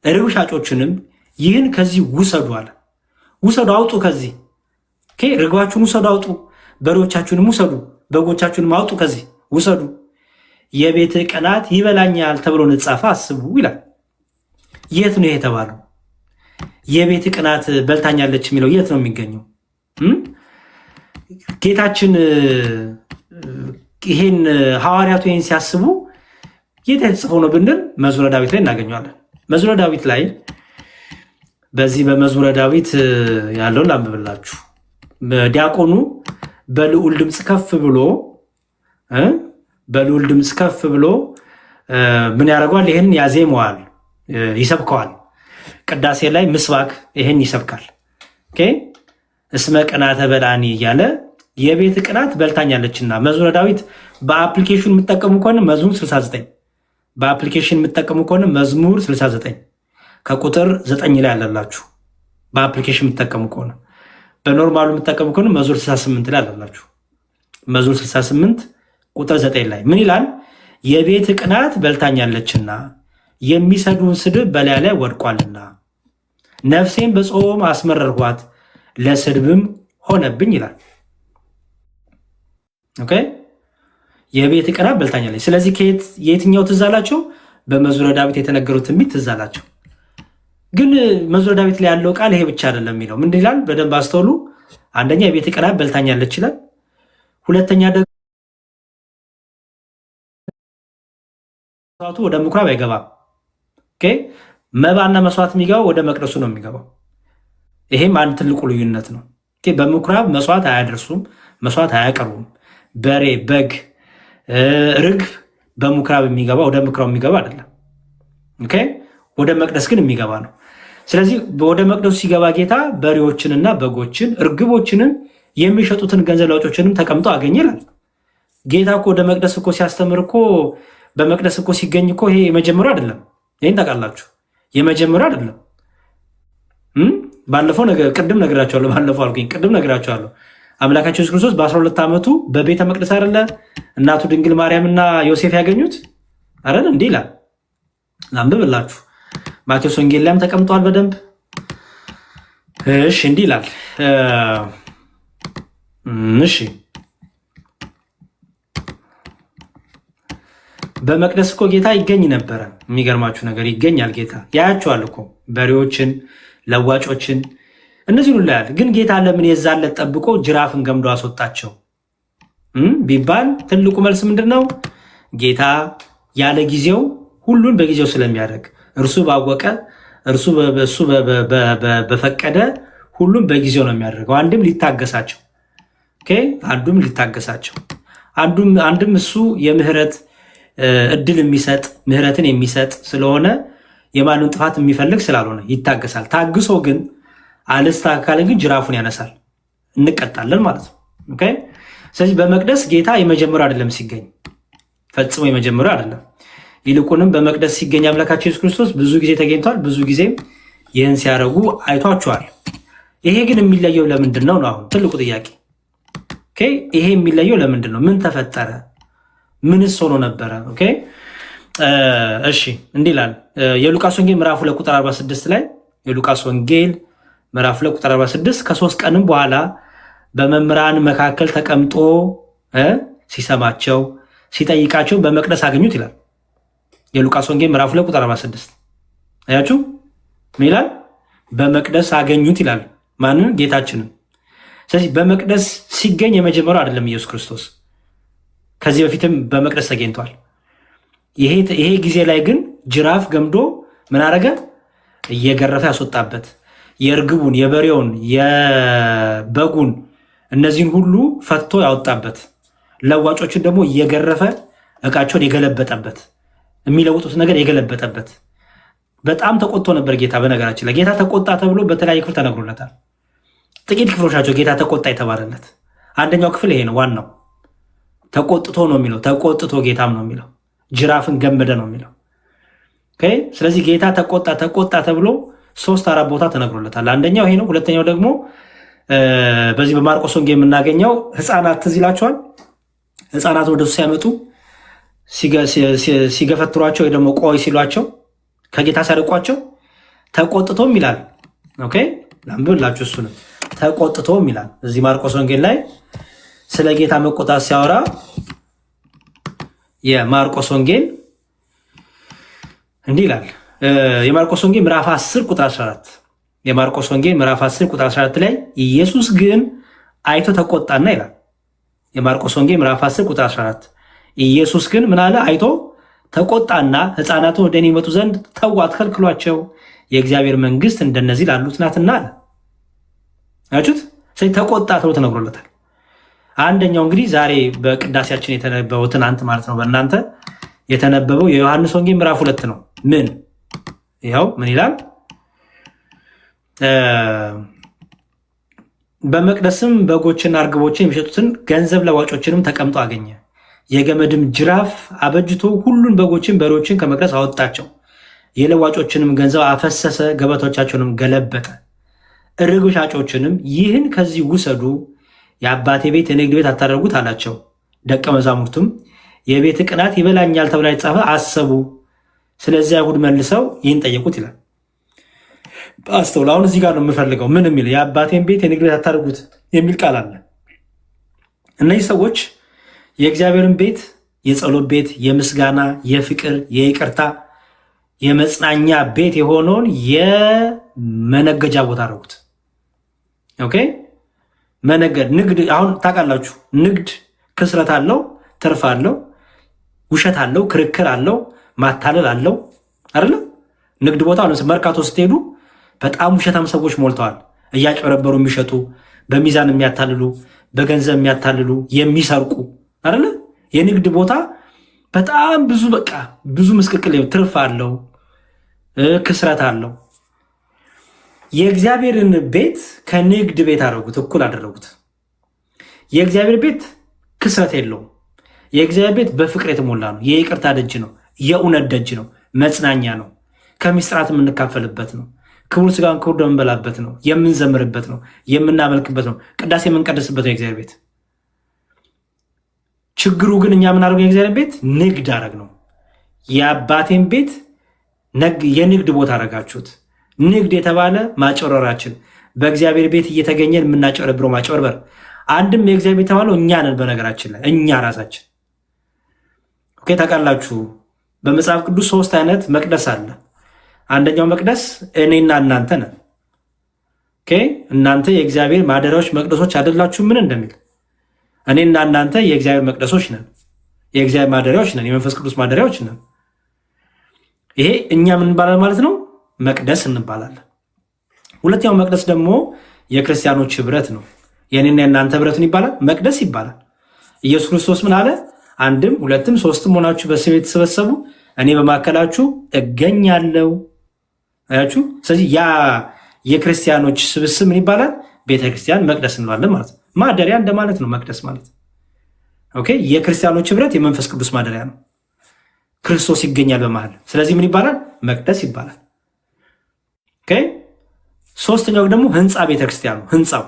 ርግብ ሻጮችንም ይህን ከዚህ ውሰዱ አለ። ውሰዱ፣ አውጡ፣ ከዚህ ርግባችሁን ውሰዱ፣ አውጡ፣ በሬዎቻችሁንም ውሰዱ፣ በጎቻችሁንም አውጡ፣ ከዚህ ውሰዱ፣ የቤት ቅናት ይበላኛል ተብሎ እንደተጻፈ አስቡ ይላል። የት ነው የተባለው? የቤት ቅናት በልታኛለች የሚለው የት ነው የሚገኘው? ጌታችን ይሄን ሐዋርያቱ ይሄን ሲያስቡ የት የተጽፈው ነው ብንል መዝሙረ ዳዊት ላይ እናገኘዋለን። መዝሙረ ዳዊት ላይ በዚህ በመዝሙረ ዳዊት ያለውን ላንብብላችሁ። ዲያቆኑ በልዑል ድምፅ ከፍ ብሎ ምን ያደርገዋል? ይህን ያዜመዋል፣ ይሰብከዋል። ቅዳሴ ላይ ምስባክ ይህን ይሰብካል። እስመ ቅናተ በላኒ እያለ የቤት ቅናት በልታኛለችና። መዝሙረ ዳዊት በአፕሊኬሽን የምጠቀሙ ከሆነ መዝሙር 69 በአፕሊኬሽን የምጠቀሙ ከሆነ መዝሙር 69 ከቁጥር 9 ላይ አለላችሁ። በአፕሊኬሽን የምጠቀሙ ከሆነ በኖርማሉ የምጠቀሙ ከሆነ መዝሙር 68 ላይ አለላችሁ። መዝሙር 68 ቁጥር 9 ላይ ምን ይላል? የቤት ቅናት በልታኛለችና የሚሰድቡን ስድብ በላያ ላይ ወድቋልና ነፍሴን በጾም አስመረርኋት ለስድብም ሆነብኝ ይላል። ኦኬ፣ የቤት ቅናት በልታኛለች። ስለዚህ የትኛው ትዝ አላቸው? በመዝሙረ ዳዊት የተነገሩት ትንቢት ትዝ አላቸው። ግን መዝሙረ ዳዊት ላይ ያለው ቃል ይሄ ብቻ አይደለም የሚለው። ምን ይላል? በደንብ አስተውሉ። አንደኛ የቤት ቅናት በልታኛለች ይላል። ሁለተኛ ደግሞ ወደ ምኩራብ አይገባም። መባና መስዋዕት የሚገባው ወደ መቅደሱ ነው የሚገባው። ይሄም አንድ ትልቁ ልዩነት ነው። በምኩራብ መስዋዕት አያደርሱም፣ መስዋዕት አያቀርቡም። በሬ፣ በግ፣ ርግብ በምኩራብ የሚገባ ወደ ምኩራብ የሚገባ አይደለም። ወደ መቅደስ ግን የሚገባ ነው። ስለዚህ ወደ መቅደሱ ሲገባ ጌታ በሬዎችንና በጎችን እርግቦችንም የሚሸጡትን ገንዘብ ላጮችንም ተቀምጦ አገኘላል። ጌታ እኮ ወደ መቅደስ እኮ ሲያስተምር እኮ በመቅደስ እኮ ሲገኝ እኮ ይሄ የመጀመሪያው አይደለም። ይህን ታውቃላችሁ። የመጀመሪያው አይደለም። ባለፈው ቅድም ነግራቸዋለሁ። ባለፈው አልኩኝ፣ ቅድም ነግራቸዋለሁ። አምላካችን ኢየሱስ ክርስቶስ በ12 ዓመቱ በቤተ መቅደስ አይደለ እናቱ ድንግል ማርያምና ዮሴፍ ያገኙት አይደል? እንዲህ ይላል። ላንብብላችሁ። ማቴዎስ ወንጌል ላይም ተቀምጧል በደንብ። እሺ፣ እንዲህ ይላል። እሺ፣ በመቅደስ እኮ ጌታ ይገኝ ነበረ። የሚገርማችሁ ነገር ይገኛል ጌታ። ያያቸዋል እኮ በሬዎችን፣ ለዋጮችን፣ እነዚህ ሁሉ ያያል። ግን ጌታ ለምን የዛለት ጠብቆ ጅራፍን ገምዶ አስወጣቸው ቢባል ትልቁ መልስ ምንድን ነው? ጌታ ያለ ጊዜው ሁሉን በጊዜው ስለሚያደርግ እርሱ ባወቀ እርሱ በፈቀደ ሁሉም በጊዜው ነው የሚያደርገው። አንድም ሊታገሳቸው አንድም እሱ የምህረት እድል የሚሰጥ ምህረትን የሚሰጥ ስለሆነ የማንን ጥፋት የሚፈልግ ስላልሆነ ይታገሳል። ታግሶ ግን አልስተካከለ ግን ጅራፉን ያነሳል፣ እንቀጣለን ማለት ነው። ስለዚህ በመቅደስ ጌታ የመጀመሪያው አይደለም ሲገኝ፣ ፈጽሞ የመጀመሪያው አይደለም። ይልቁንም በመቅደስ ሲገኝ አምላካችን ኢየሱስ ክርስቶስ ብዙ ጊዜ ተገኝቷል። ብዙ ጊዜም ይህን ሲያደርጉ አይቷቸዋል። ይሄ ግን የሚለየው ለምንድን ነው? አሁን ትልቁ ጥያቄ ይሄ የሚለየው ለምንድን ነው? ምን ተፈጠረ? ምንስ ሆኖ ነበረ? እሺ፣ እንዲህ ይላል የሉቃስ ወንጌል ምዕራፍ 2 ቁጥር 46 ላይ የሉቃስ ወንጌል ምዕራፍ 2 ቁጥር 46 ከ3 ቀንም በኋላ በመምህራን መካከል ተቀምጦ ሲሰማቸው ሲጠይቃቸው በመቅደስ አገኙት ይላል። የሉቃስ ወንጌል ምዕራፍ 2 ቁጥር 46 አያችሁ ምን ይላል? በመቅደስ አገኙት ይላል። ማንን? ጌታችንን። ስለዚህ በመቅደስ ሲገኝ የመጀመሪያው አይደለም ኢየሱስ ክርስቶስ፣ ከዚህ በፊትም በመቅደስ ተገኝቷል። ይሄ ጊዜ ላይ ግን ጅራፍ ገምዶ ምን አረገ? እየገረፈ ያስወጣበት፣ የእርግቡን፣ የበሬውን፣ የበጉን እነዚህን ሁሉ ፈቶ ያወጣበት፣ ለዋጮችን ደግሞ እየገረፈ እቃቸውን የገለበጠበት፣ የሚለውጡት ነገር የገለበጠበት። በጣም ተቆጥቶ ነበር ጌታ። በነገራችን ላይ ጌታ ተቆጣ ተብሎ በተለያየ ክፍል ተነግሮለታል። ጥቂት ክፍሎች ናቸው ጌታ ተቆጣ የተባለለት። አንደኛው ክፍል ይሄ ነው። ዋናው ተቆጥቶ ነው የሚለው። ተቆጥቶ ጌታም ነው የሚለው። ጅራፍን ገመደ ነው የሚለው። ስለዚህ ጌታ ተቆጣ ተብሎ 3-4 ቦታ ተነግሮለታል። አንደኛው ይሄ ነው። ሁለተኛው ደግሞ በዚህ በማርቆስ ወንጌል የምናገኘው ህፃናት ትዝ ይላቸዋል። ህፃናት ወደሱ ሲያመጡ ሲገፈትሯቸው ወይ ደግሞ ቆይ ሲሏቸው ከጌታ ሲያርቋቸው ተቆጥቶም ይላል። ላንብብላችሁ። እሱንም ተቆጥቶም ይላል። እዚህ ማርቆስ ወንጌል ላይ ስለ ጌታ መቆጣት ሲያወራ የማርቆስ ወንጌል እንዲህ ይላል። የማርቆስ ወንጌል ምዕራፍ 10 ቁጥር 14 የማርቆስ ወንጌል ምዕራፍ 10 ቁጥር 14 ላይ ኢየሱስ ግን አይቶ ተቆጣና ይላል። የማርቆስ ወንጌል ምዕራፍ 10 ቁጥር 14 ኢየሱስ ግን ምን አለ? አይቶ ተቆጣና ህፃናቱን ወደ እኔ ይመጡ ዘንድ ተው፣ አትከልክሏቸው፣ የእግዚአብሔር መንግስት እንደነዚህ ላሉት ናትና አለ። አያችሁት? ስለዚህ ተቆጣ ተብሎ ተነግሮለታል። አንደኛው እንግዲህ ዛሬ በቅዳሴያችን የተነበበው ትናንት ማለት ነው በእናንተ የተነበበው የዮሐንስ ወንጌል ምዕራፍ 2 ነው። ምን ይኸው ምን ይላል? በመቅደስም በጎችና እርግቦችን የሚሸጡትን ገንዘብ ለዋጮችንም ተቀምጦ አገኘ። የገመድም ጅራፍ አበጅቶ ሁሉን በጎችን በሬዎችን ከመቅደስ አወጣቸው። የለዋጮችንም ገንዘብ አፈሰሰ፣ ገበቶቻቸውንም ገለበጠ። ርግብ ሻጮችንም ይህን ከዚህ ውሰዱ፣ የአባቴ ቤት የንግድ ቤት አታደርጉት አላቸው። ደቀ መዛሙርቱም የቤት ቅናት ይበላኛል ተብላ የተጻፈ አሰቡ። ስለዚህ አይሁድ መልሰው ይህን ጠየቁት ይላል። አስተውል። አሁን እዚህ ጋር ነው የምፈልገው። ምን የሚል የአባቴን ቤት የንግድ ቤት አታደርጉት የሚል ቃል አለ። እነዚህ ሰዎች የእግዚአብሔርን ቤት የጸሎት ቤት፣ የምስጋና፣ የፍቅር፣ የይቅርታ፣ የመጽናኛ ቤት የሆነውን የመነገጃ ቦታ አደረጉት። መነገድ ንግድ። አሁን ታውቃላችሁ፣ ንግድ ክስረት አለው፣ ትርፍ አለው፣ ውሸት አለው፣ ክርክር አለው፣ ማታለል አለው አይደለ? ንግድ ቦታ መርካቶ ስትሄዱ በጣም ውሸታም ሰዎች ሞልተዋል። እያጭበረበሩ የሚሸጡ፣ በሚዛን የሚያታልሉ፣ በገንዘብ የሚያታልሉ፣ የሚሰርቁ አይደለ? የንግድ ቦታ በጣም ብዙ ብዙ ምስቅልቅል፣ ትርፍ አለው፣ ክስረት አለው። የእግዚአብሔርን ቤት ከንግድ ቤት አደረጉት፣ እኩል አደረጉት። የእግዚአብሔር ቤት ክስረት የለውም። የእግዚአብሔር ቤት በፍቅር የተሞላ ነው። የይቅርታ ደጅ ነው። የእውነት ደጅ ነው። መጽናኛ ነው። ከምስጢራት የምንካፈልበት ነው። ክቡር ስጋን ክቡር ደም የምንበላበት ነው። የምንዘምርበት ነው። የምናመልክበት ነው። ቅዳሴ የምንቀደስበት ነው የእግዚአብሔር ቤት። ችግሩ ግን እኛ የምናደርገው የእግዚአብሔር ቤት ንግድ አደረግ ነው። የአባቴን ቤት የንግድ ቦታ አደረጋችሁት። ንግድ የተባለ ማጭበርበራችን፣ በእግዚአብሔር ቤት እየተገኘን የምናጭበረብረው ማጭበርበር። አንድም የእግዚአብሔር ቤት የተባለው እኛ ነን። በነገራችን ላይ እኛ ራሳችን ታውቃላችሁ፣ በመጽሐፍ ቅዱስ 3 አይነት መቅደስ አለ። አንደኛው መቅደስ እኔና እናንተ ነን። እናንተ የእግዚአብሔር ማደሪያዎች መቅደሶች አይደላችሁ ምን እንደሚል፣ እኔና እናንተ የእግዚአብሔር መቅደሶች ነን፣ የእግዚአብሔር ማደሪያዎች ነን፣ የመንፈስ ቅዱስ ማደሪያዎች ነን። ይሄ እኛ ምን እንባላለን ማለት ነው? መቅደስ እንባላለን። ሁለተኛው መቅደስ ደግሞ የክርስቲያኖች ህብረት ነው። የኔና የእናንተ ህብረትን ይባላል፣ መቅደስ ይባላል። ኢየሱስ ክርስቶስ ምን አለ? አንድም ሁለትም ሶስትም ሆናችሁ በስሜ የተሰበሰቡ እኔ በማዕከላችሁ እገኛለሁ። አያችሁ። ስለዚህ ያ የክርስቲያኖች ስብስብ ምን ይባላል? ቤተክርስቲያን፣ መቅደስ እንለዋለን ማለት ነው። ማደሪያ እንደማለት ነው መቅደስ ማለት። የክርስቲያኖች ህብረት የመንፈስ ቅዱስ ማደሪያ ነው። ክርስቶስ ይገኛል በመሃል። ስለዚህ ምን ይባላል? መቅደስ ይባላል። ሶስተኛው ደግሞ ህንፃ ቤተክርስቲያኑ፣ ህንፃው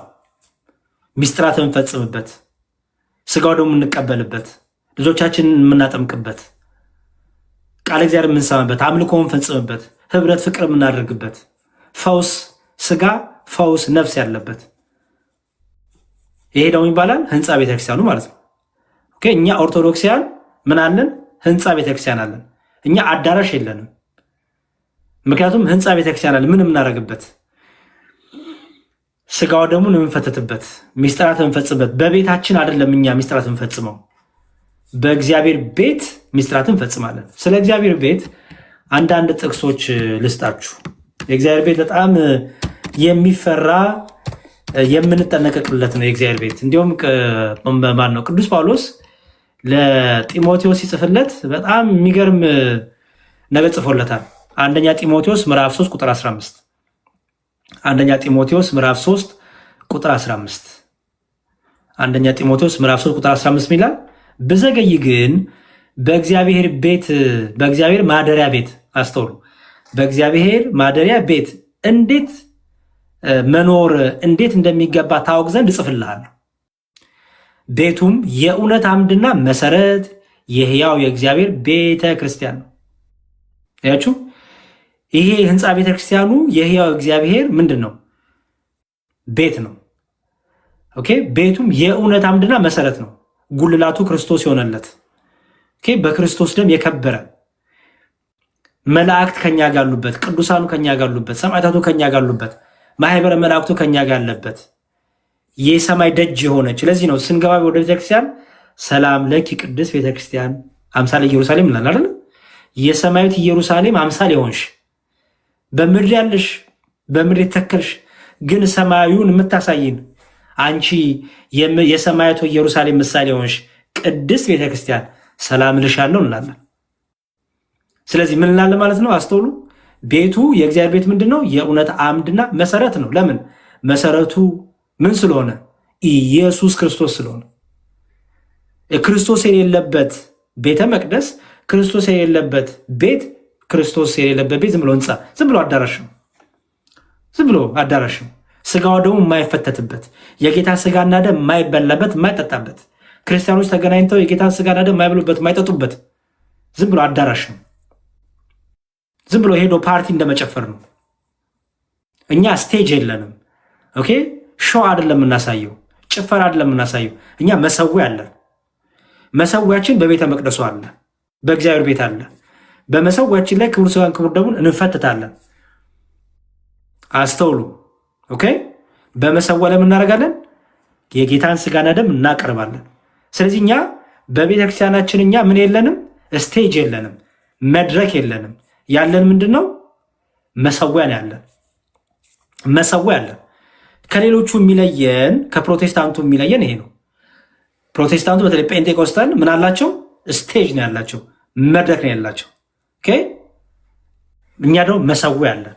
ሚስጥራት የምንፈጽምበት፣ ስጋው ደግሞ የምንቀበልበት፣ ልጆቻችንን የምናጠምቅበት፣ ቃለ እግዚአብሔር የምንሰማበት፣ አምልኮ የምንፈጽምበት፣ ህብረት ፍቅር የምናደርግበት፣ ፈውስ ስጋ ፈውስ ነፍስ ያለበት፣ ይሄ ደግሞ ይባላል ህንፃ ቤተክርስቲያኑ ማለት ነው። እኛ ኦርቶዶክሲያን ምን አለን? ህንፃ ቤተክርስቲያን አለን። እኛ አዳራሽ የለንም። ምክንያቱም ህንፃ ቤተክርስቲያን አለን። ምን የምናደርግበት፣ ስጋው ደግሞ የምንፈትትበት፣ ሚስጥራት የምንፈጽምበት። በቤታችን አይደለም እኛ ሚስጥራት የምንፈጽመው፣ በእግዚአብሔር ቤት ሚስጥራት እንፈጽማለን። ስለ እግዚአብሔር ቤት አንዳንድ ጥቅሶች ልስጣችሁ። የእግዚአብሔር ቤት በጣም የሚፈራ የምንጠነቀቅለት ነው የእግዚአብሔር ቤት። እንዲሁም ማን ነው ቅዱስ ጳውሎስ ለጢሞቴዎስ ሲጽፍለት በጣም የሚገርም ነገር ጽፎለታል። አንደኛ ጢሞቴዎስ ምዕራፍ 3 ቁጥር 15 አንደኛ ጢሞቴዎስ ምዕራፍ 3 ቁጥር 15 አንደኛ ጢሞቴዎስ ምዕራፍ 3 ቁጥር 15 ይላል፣ ብዘገይ ግን በእግዚአብሔር ማደሪያ ቤት አስተውሉ፣ በእግዚአብሔር ማደሪያ ቤት እንዴት መኖር እንዴት እንደሚገባ ታውቅ ዘንድ እጽፍልሃለሁ። ቤቱም የእውነት አምድና መሰረት የሕያው የእግዚአብሔር ቤተ ክርስቲያን ነው። ያችሁ ይሄ ህንፃ ቤተ ክርስቲያኑ የሕያው እግዚአብሔር ምንድን ነው? ቤት ነው። ኦኬ። ቤቱም የእውነት አምድና መሰረት ነው። ጉልላቱ ክርስቶስ የሆነለት ኦኬ። በክርስቶስ ደም የከበረ መላእክት ከኛ ጋር አሉበት፣ ቅዱሳኑ ከኛ ጋር አሉበት፣ ሰማዕታቱ ከኛ ጋር አሉበት፣ ማህበረ መላእክቱ ከኛ ጋር አለበት። የሰማይ ደጅ የሆነች ለዚህ ነው ስንገባ ወደ ቤተክርስቲያን ሰላም ለኪ ቅድስት ቤተክርስቲያን አምሳለ ኢየሩሳሌም እንላለን አይደል? የሰማያዊት ኢየሩሳሌም አምሳል የሆንሽ በምድር ያለሽ በምድር የተተከልሽ ግን ሰማያዊውን የምታሳይን አንቺ የሰማያዊት ኢየሩሳሌም ምሳሌ የሆንሽ ቅድስት ቤተክርስቲያን ሰላም ልሻለሁ እንላለን። ስለዚህ ምን እንላለን ማለት ነው? አስተውሉ። ቤቱ የእግዚአብሔር ቤት ምንድን ነው? የእውነት አምድና መሰረት ነው። ለምን? መሰረቱ ምን ስለሆነ? ኢየሱስ ክርስቶስ ስለሆነ። ክርስቶስ የሌለበት ቤተ መቅደስ፣ ክርስቶስ የሌለበት ቤት፣ ክርስቶስ የሌለበት ቤት ዝም ብሎ ህንፃ፣ ዝም ብሎ አዳራሽ ነው። ዝም ብሎ አዳራሽ ነው። ስጋው ደግሞ የማይፈተትበት፣ የጌታ ስጋና ደም የማይበላበት የማይጠጣበት፣ ክርስቲያኖች ተገናኝተው የጌታ ስጋና ደም የማይበሉበት የማይጠጡበት ዝም ብሎ አዳራሽ ነው። ዝም ብሎ ሄዶ ፓርቲ እንደመጨፈር ነው። እኛ ስቴጅ የለንም። ኦኬ ሾው አይደለም የምናሳየው፣ ጭፈራ አይደለም የምናሳየው። እኛ መሰዊያ አለን። መሰዊያችን በቤተ መቅደሱ አለ፣ በእግዚአብሔር ቤት አለ። በመሰዊያችን ላይ ክቡር ስጋን ክቡር ደሙን እንፈትታለን። አስተውሉ። ኦኬ በመሰዊያ ላይ እናደርጋለን፣ የጌታን ስጋና ደም እናቀርባለን። ስለዚህ እኛ በቤተ ክርስቲያናችን እኛ ምን የለንም? ስቴጅ የለንም፣ መድረክ የለንም። ያለን ምንድን ነው? መሰዊያ ነው ያለን። መሰዊያ አለን። ከሌሎቹ የሚለየን ከፕሮቴስታንቱ የሚለየን ይሄ ነው። ፕሮቴስታንቱ በተለይ ጴንጤቆስታል ምን አላቸው? ስቴጅ ነው ያላቸው፣ መድረክ ነው ያላቸው። ኦኬ እኛ ደግሞ መሰዊያ አለን።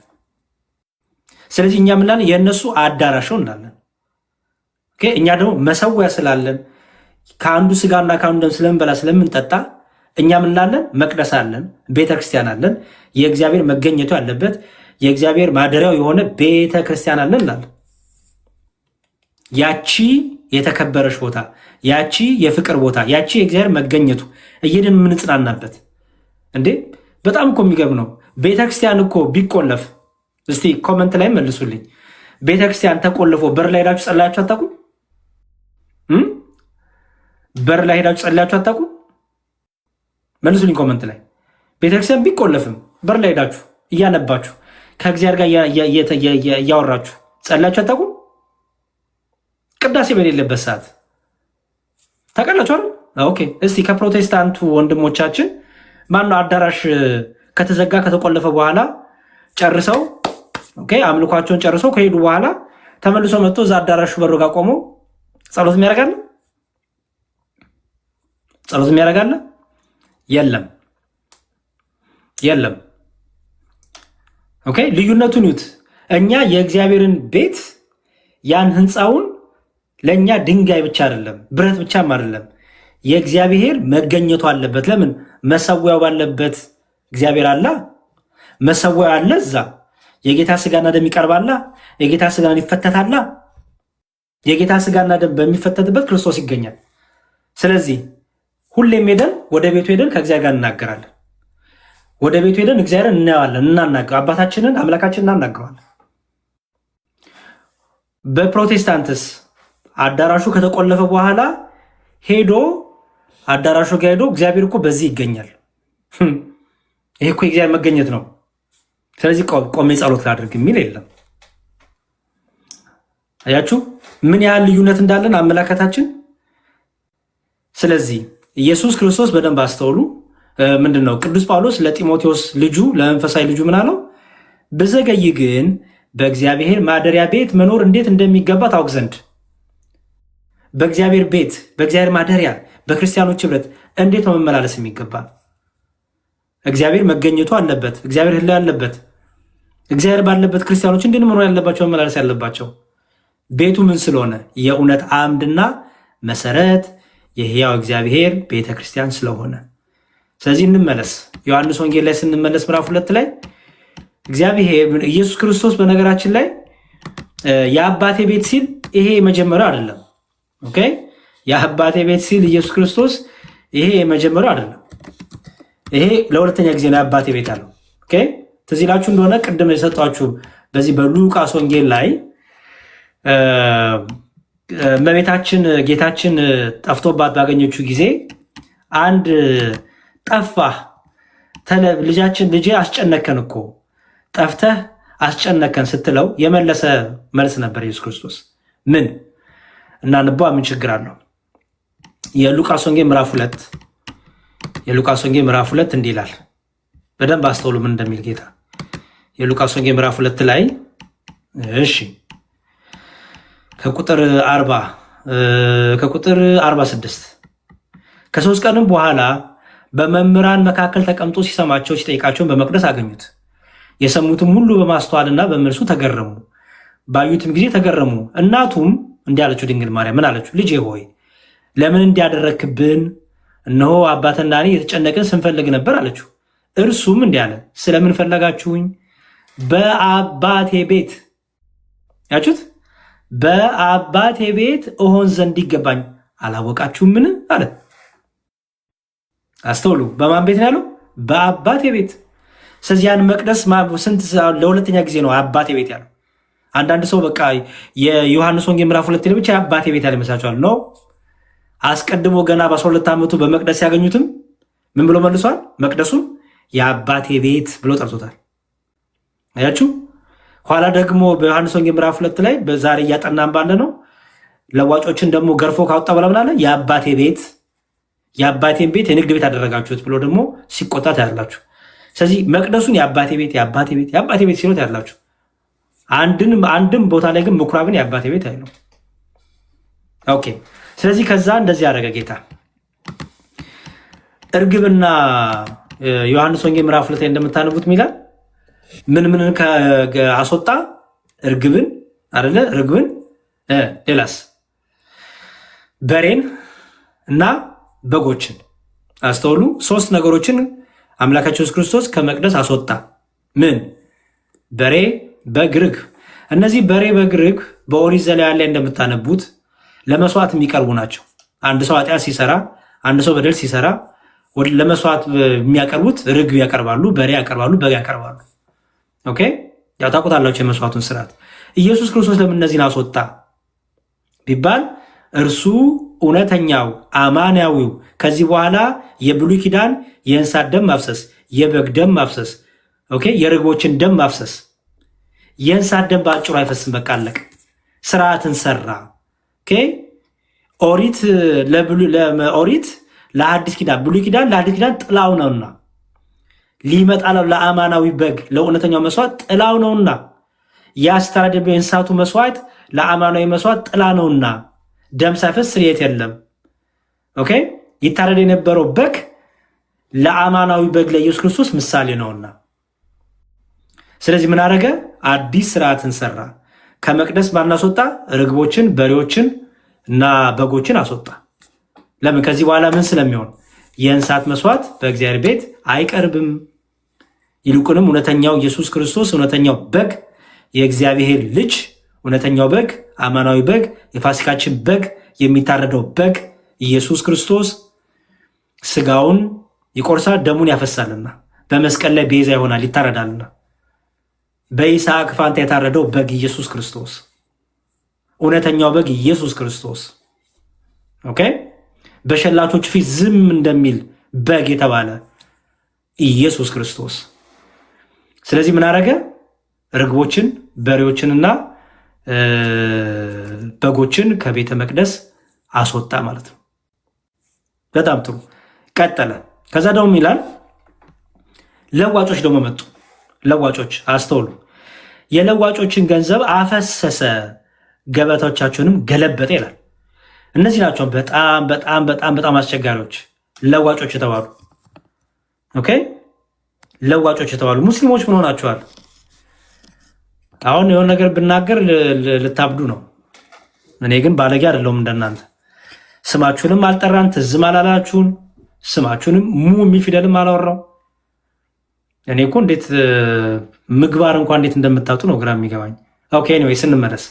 ስለዚህ እኛ ምናለን? የእነሱ አዳራሽ ነው እንላለን። ኦኬ እኛ ደግሞ መሰዊያ ስላለን ከአንዱ ስጋና ከአንዱ ደም ስለምንበላ ስለምንጠጣ እኛ ምንላለን? መቅደስ አለን፣ ቤተክርስቲያን አለን፣ የእግዚአብሔር መገኘቱ ያለበት የእግዚአብሔር ማደሪያው የሆነ ቤተክርስቲያን አለን እንላለን። ያቺ የተከበረች ቦታ፣ ያቺ የፍቅር ቦታ፣ ያቺ የእግዚአብሔር መገኘቱ እየድን የምንጽናናበት። እንዴ በጣም እኮ የሚገርም ነው። ቤተክርስቲያን እኮ ቢቆለፍ፣ እስቲ ኮመንት ላይ መልሱልኝ። ቤተክርስቲያን ተቆልፎ በር ላይ ሄዳችሁ ጸልያችሁ አታውቁም? በር ላይ ሄዳችሁ ጸልያችሁ አታውቁም? መልሱልኝ ኮመንት ላይ። ቤተክርስቲያን ቢቆለፍም በር ላይ ሄዳችሁ እያነባችሁ ከእግዚአብሔር ጋር እያወራችሁ ጸልያችሁ አታውቁም? ቅዳሴ በሌለበት ሰዓት ታውቃላችሁ አይደል? ኦኬ እስቲ ከፕሮቴስታንቱ ወንድሞቻችን ማነው አዳራሽ ከተዘጋ ከተቆለፈ በኋላ ጨርሰው ኦኬ አምልኳቸውን ጨርሰው ከሄዱ በኋላ ተመልሶ መጥቶ እዛ አዳራሹ በሩ ጋር ቆሞ ጸሎት የሚያደርጋለ? ጸሎት የሚያደርጋለ? የለም የለም። ኦኬ ልዩነቱን ይዩት። እኛ የእግዚአብሔርን ቤት ያን ህንፃውን ለእኛ ድንጋይ ብቻ አይደለም ብረት ብቻም አይደለም የእግዚአብሔር መገኘቱ አለበት። ለምን? መሰዊያው ባለበት እግዚአብሔር አለ። መሰዊያው አለ፣ እዛ የጌታ ስጋና ደም ይቀርባላ፣ የጌታ ስጋና ይፈተታላ። የጌታ ስጋና ደም በሚፈተትበት ክርስቶስ ይገኛል። ስለዚህ ሁሌም ሄደን ወደ ቤቱ ሄደን ከእግዚአብሔር ጋር እናገራለን። ወደ ቤቱ ሄደን እግዚአብሔርን እናየዋለን፣ እናናገር፣ አባታችንን አምላካችንን እናናግረዋለን። በፕሮቴስታንትስ አዳራሹ ከተቆለፈ በኋላ ሄዶ አዳራሹ ጋር ሄዶ እግዚአብሔር እኮ በዚህ ይገኛል፣ ይሄ እኮ የእግዚአብሔር መገኘት ነው፣ ስለዚህ ቆሜ ጸሎት ላድርግ የሚል የለም። አያችሁ ምን ያህል ልዩነት እንዳለን አመላከታችን። ስለዚህ ኢየሱስ ክርስቶስ በደንብ አስተውሉ። ምንድን ነው ቅዱስ ጳውሎስ ለጢሞቴዎስ ልጁ ለመንፈሳዊ ልጁ ምን አለው? ብዘገይ ግን በእግዚአብሔር ማደሪያ ቤት መኖር እንዴት እንደሚገባ ታውቅ ዘንድ። በእግዚአብሔር ቤት በእግዚአብሔር ማደሪያ በክርስቲያኖች ህብረት እንዴት ነው መመላለስ የሚገባ? እግዚአብሔር መገኘቱ አለበት፣ እግዚአብሔር ህላ ያለበት፣ እግዚአብሔር ባለበት ክርስቲያኖች እንዴት መኖር ያለባቸው መመላለስ ያለባቸው? ቤቱ ምን ስለሆነ? የእውነት አምድና መሰረት የሕያው እግዚአብሔር ቤተክርስቲያን ስለሆነ። ስለዚህ እንመለስ። ዮሐንስ ወንጌል ላይ ስንመለስ ምዕራፍ 2 ላይ እግዚአብሔር ኢየሱስ ክርስቶስ በነገራችን ላይ የአባቴ ቤት ሲል ይሄ የመጀመሪያው አይደለም። ኦኬ የአባቴ ቤት ሲል ኢየሱስ ክርስቶስ ይሄ የመጀመሪያው አይደለም። ይሄ ለሁለተኛ ጊዜ ነው የአባቴ ቤት አለው። ኦኬ ትዝ ይላችሁ እንደሆነ ቅድም የሰጧችሁ በዚህ በሉቃስ ወንጌል ላይ እመቤታችን ጌታችን ጠፍቶባት ባገኘችው ጊዜ አንድ ጠፋህ ልጄ አስጨነከን እኮ ጠፍተህ አስጨነከን ስትለው የመለሰ መልስ ነበር ኢየሱስ ክርስቶስ። ምን እናንባ ምን ችግር አለው? የሉቃስ ወንጌል ምዕራፍ 2 እንዲህ ይላል። በደንብ አስተውሉ ምን እንደሚል ጌታ። የሉቃስ ወንጌል ምዕራፍ 2 ላይ እሺ ከቁጥር 46 ከ3 ቀንም በኋላ በመምህራን መካከል ተቀምጦ ሲሰማቸው ሲጠይቃቸውን በመቅደስ አገኙት። የሰሙትም ሁሉ በማስተዋልና በመልሱ ተገረሙ። ባዩትም ጊዜ ተገረሙ። እናቱም እንዲህ አለችው፣ ድንግል ማርያም ምን አለችው? ልጄ ሆይ ለምን እንዲያደረክብን? እነሆ አባትና እኔ የተጨነቅን ስንፈልግ ነበር አለችው። እርሱም እንዲህ አለ፣ ስለምን ፈለጋችሁኝ? በአባቴ ቤት ያችሁት በአባቴ ቤት እሆን ዘንድ ይገባኝ አላወቃችሁምን? አለ። አስተውሉ። በማን ቤት ነው ያለው? በአባቴ ቤት። ስለዚህ ያን መቅደስ ስንት ለሁለተኛ ጊዜ ነው አባቴ ቤት ያለው። አንዳንድ ሰው በቃ የዮሐንስ ወንጌል ምዕራፍ 2 ላይ ብቻ አባቴ ቤት ያለ ይመስላችኋል። ነው አስቀድሞ ገና በ12 ዓመቱ በመቅደስ ያገኙትም ምን ብሎ መልሷል? መቅደሱን የአባቴ ቤት ብሎ ጠርቶታል። አያችሁ። ኋላ ደግሞ በዮሐንስ ወንጌል ምዕራፍ 2 ላይ በዛሬ እያጠናን ባለ ነው ለዋጮችን ደግሞ ገርፎ ካወጣ በኋላ ምን አለ? የአባቴን ቤት የንግድ ቤት አደረጋችሁት ብሎ ደግሞ ሲቆጣት ያላችሁ። ስለዚህ መቅደሱን የአባቴ ቤት ሲሉት ያላችሁ። አንድም ቦታ ላይ ግን ምኩራብን የአባቴ ቤት አይለው። ኦኬ። ስለዚህ ከዛ እንደዚህ ያደረገ ጌታ እርግብና ዮሐንስ ወንጌል ምዕራፍ 2 ላይ እንደምታነቡት ሚላል ምን አስወጣ? እርግብን አይደለ? እርግብን ሌላስ? በሬን እና በጎችን። አስተውሉ። 3 ነገሮችን አምላካችን ኢየሱስ ክርስቶስ ከመቅደስ አስወጣ። ምን? በሬ፣ በግ፣ ርግብ። እነዚህ በሬ፣ በግ፣ ርግብ በኦሪት ዘሌዋውያን ላይ እንደምታነቡት ለመስዋዕት የሚቀርቡ ናቸው። አንድ ሰው ኃጢአት ሲሰራ፣ አንድ ሰው በደል ሲሰራ ለመስዋዕት የሚያቀርቡት ርግብ ያቀርባሉ፣ በሬ ያቀርባሉ፣ በግ ያቀርባሉ። ኦኬ፣ ያው ታውቁታላችሁ የመስዋዕቱን ስርዓት። ኢየሱስ ክርስቶስ ለምን እነዚህን አስወጣ ቢባል እርሱ እውነተኛው አማናዊው ከዚህ በኋላ የብሉይ ኪዳን የእንስሳት ደም ማፍሰስ፣ የበግ ደም ማፍሰስ፣ ኦኬ፣ የርግቦችን ደም ማፍሰስ፣ የእንስሳት ደም በአጭሩ አይፈስም። በቃ አለቀ። ስርዓትን ሰራ። ኦኬ፣ ኦሪት ለሐዲስ ኪዳን፣ ብሉይ ኪዳን ለሐዲስ ኪዳን ጥላው ነውና ሊመጣ ለአማናዊ በግ ለእውነተኛው መስዋዕት ጥላው ነውና ያስተራደበ የእንስሳቱ መስዋዕት ለአማናዊ መስዋዕት ጥላ ነውና ደም ሳይፈስ ስርየት የለም። ኦኬ፣ ይታረድ የነበረው በግ ለአማናዊ በግ ለኢየሱስ ክርስቶስ ምሳሌ ነውና፣ ስለዚህ ምን አደረገ? አዲስ ስርዓትን ሰራ። ከመቅደስ ማናስወጣ? ርግቦችን፣ በሬዎችን እና በጎችን አስወጣ። ለምን? ከዚህ በኋላ ምን ስለሚሆን የእንስሳት መስዋዕት በእግዚአብሔር ቤት አይቀርብም። ይልቁንም እውነተኛው ኢየሱስ ክርስቶስ እውነተኛው በግ የእግዚአብሔር ልጅ እውነተኛው በግ አማናዊ በግ የፋሲካችን በግ የሚታረደው በግ ኢየሱስ ክርስቶስ ስጋውን ይቆርሳል፣ ደሙን ያፈሳልና በመስቀል ላይ ቤዛ ይሆናል፣ ይታረዳልና። በይስሐቅ ፋንታ የታረደው በግ ኢየሱስ ክርስቶስ እውነተኛው በግ ኢየሱስ ክርስቶስ። ኦኬ፣ በሸላቾች ፊት ዝም እንደሚል በግ የተባለ ኢየሱስ ክርስቶስ። ስለዚህ ምን አደረገ? ርግቦችን፣ በሬዎችንና በጎችን ከቤተ መቅደስ አስወጣ ማለት ነው። በጣም ጥሩ። ቀጠለ። ከዛ ደግሞ ይላል ለዋጮች ደግሞ መጡ። ለዋጮች አስተውሉ። የለዋጮችን ገንዘብ አፈሰሰ፣ ገበታዎቻቸውንም ገለበጠ ይላል። እነዚህ ናቸው በጣም በጣም በጣም በጣም አስቸጋሪዎች ለዋጮች የተባሉ። ኦኬ፣ ለዋጮች የተባሉ ሙስሊሞች ምን ሆናችኋል? አሁን የሆነ ነገር ብናገር ልታብዱ ነው። እኔ ግን ባለጌ አይደለሁም እንደናንተ። ስማችሁንም አልጠራን፣ ትዝም አላላችሁን፣ ስማችሁንም የሚል ፊደልም አላወራው። እኔ እኮ እንዴት ምግባር እንኳን እንዴት እንደምታጡ ነው ግራ የሚገባኝ። ኦኬ ኤኒዌይ ስንመለስ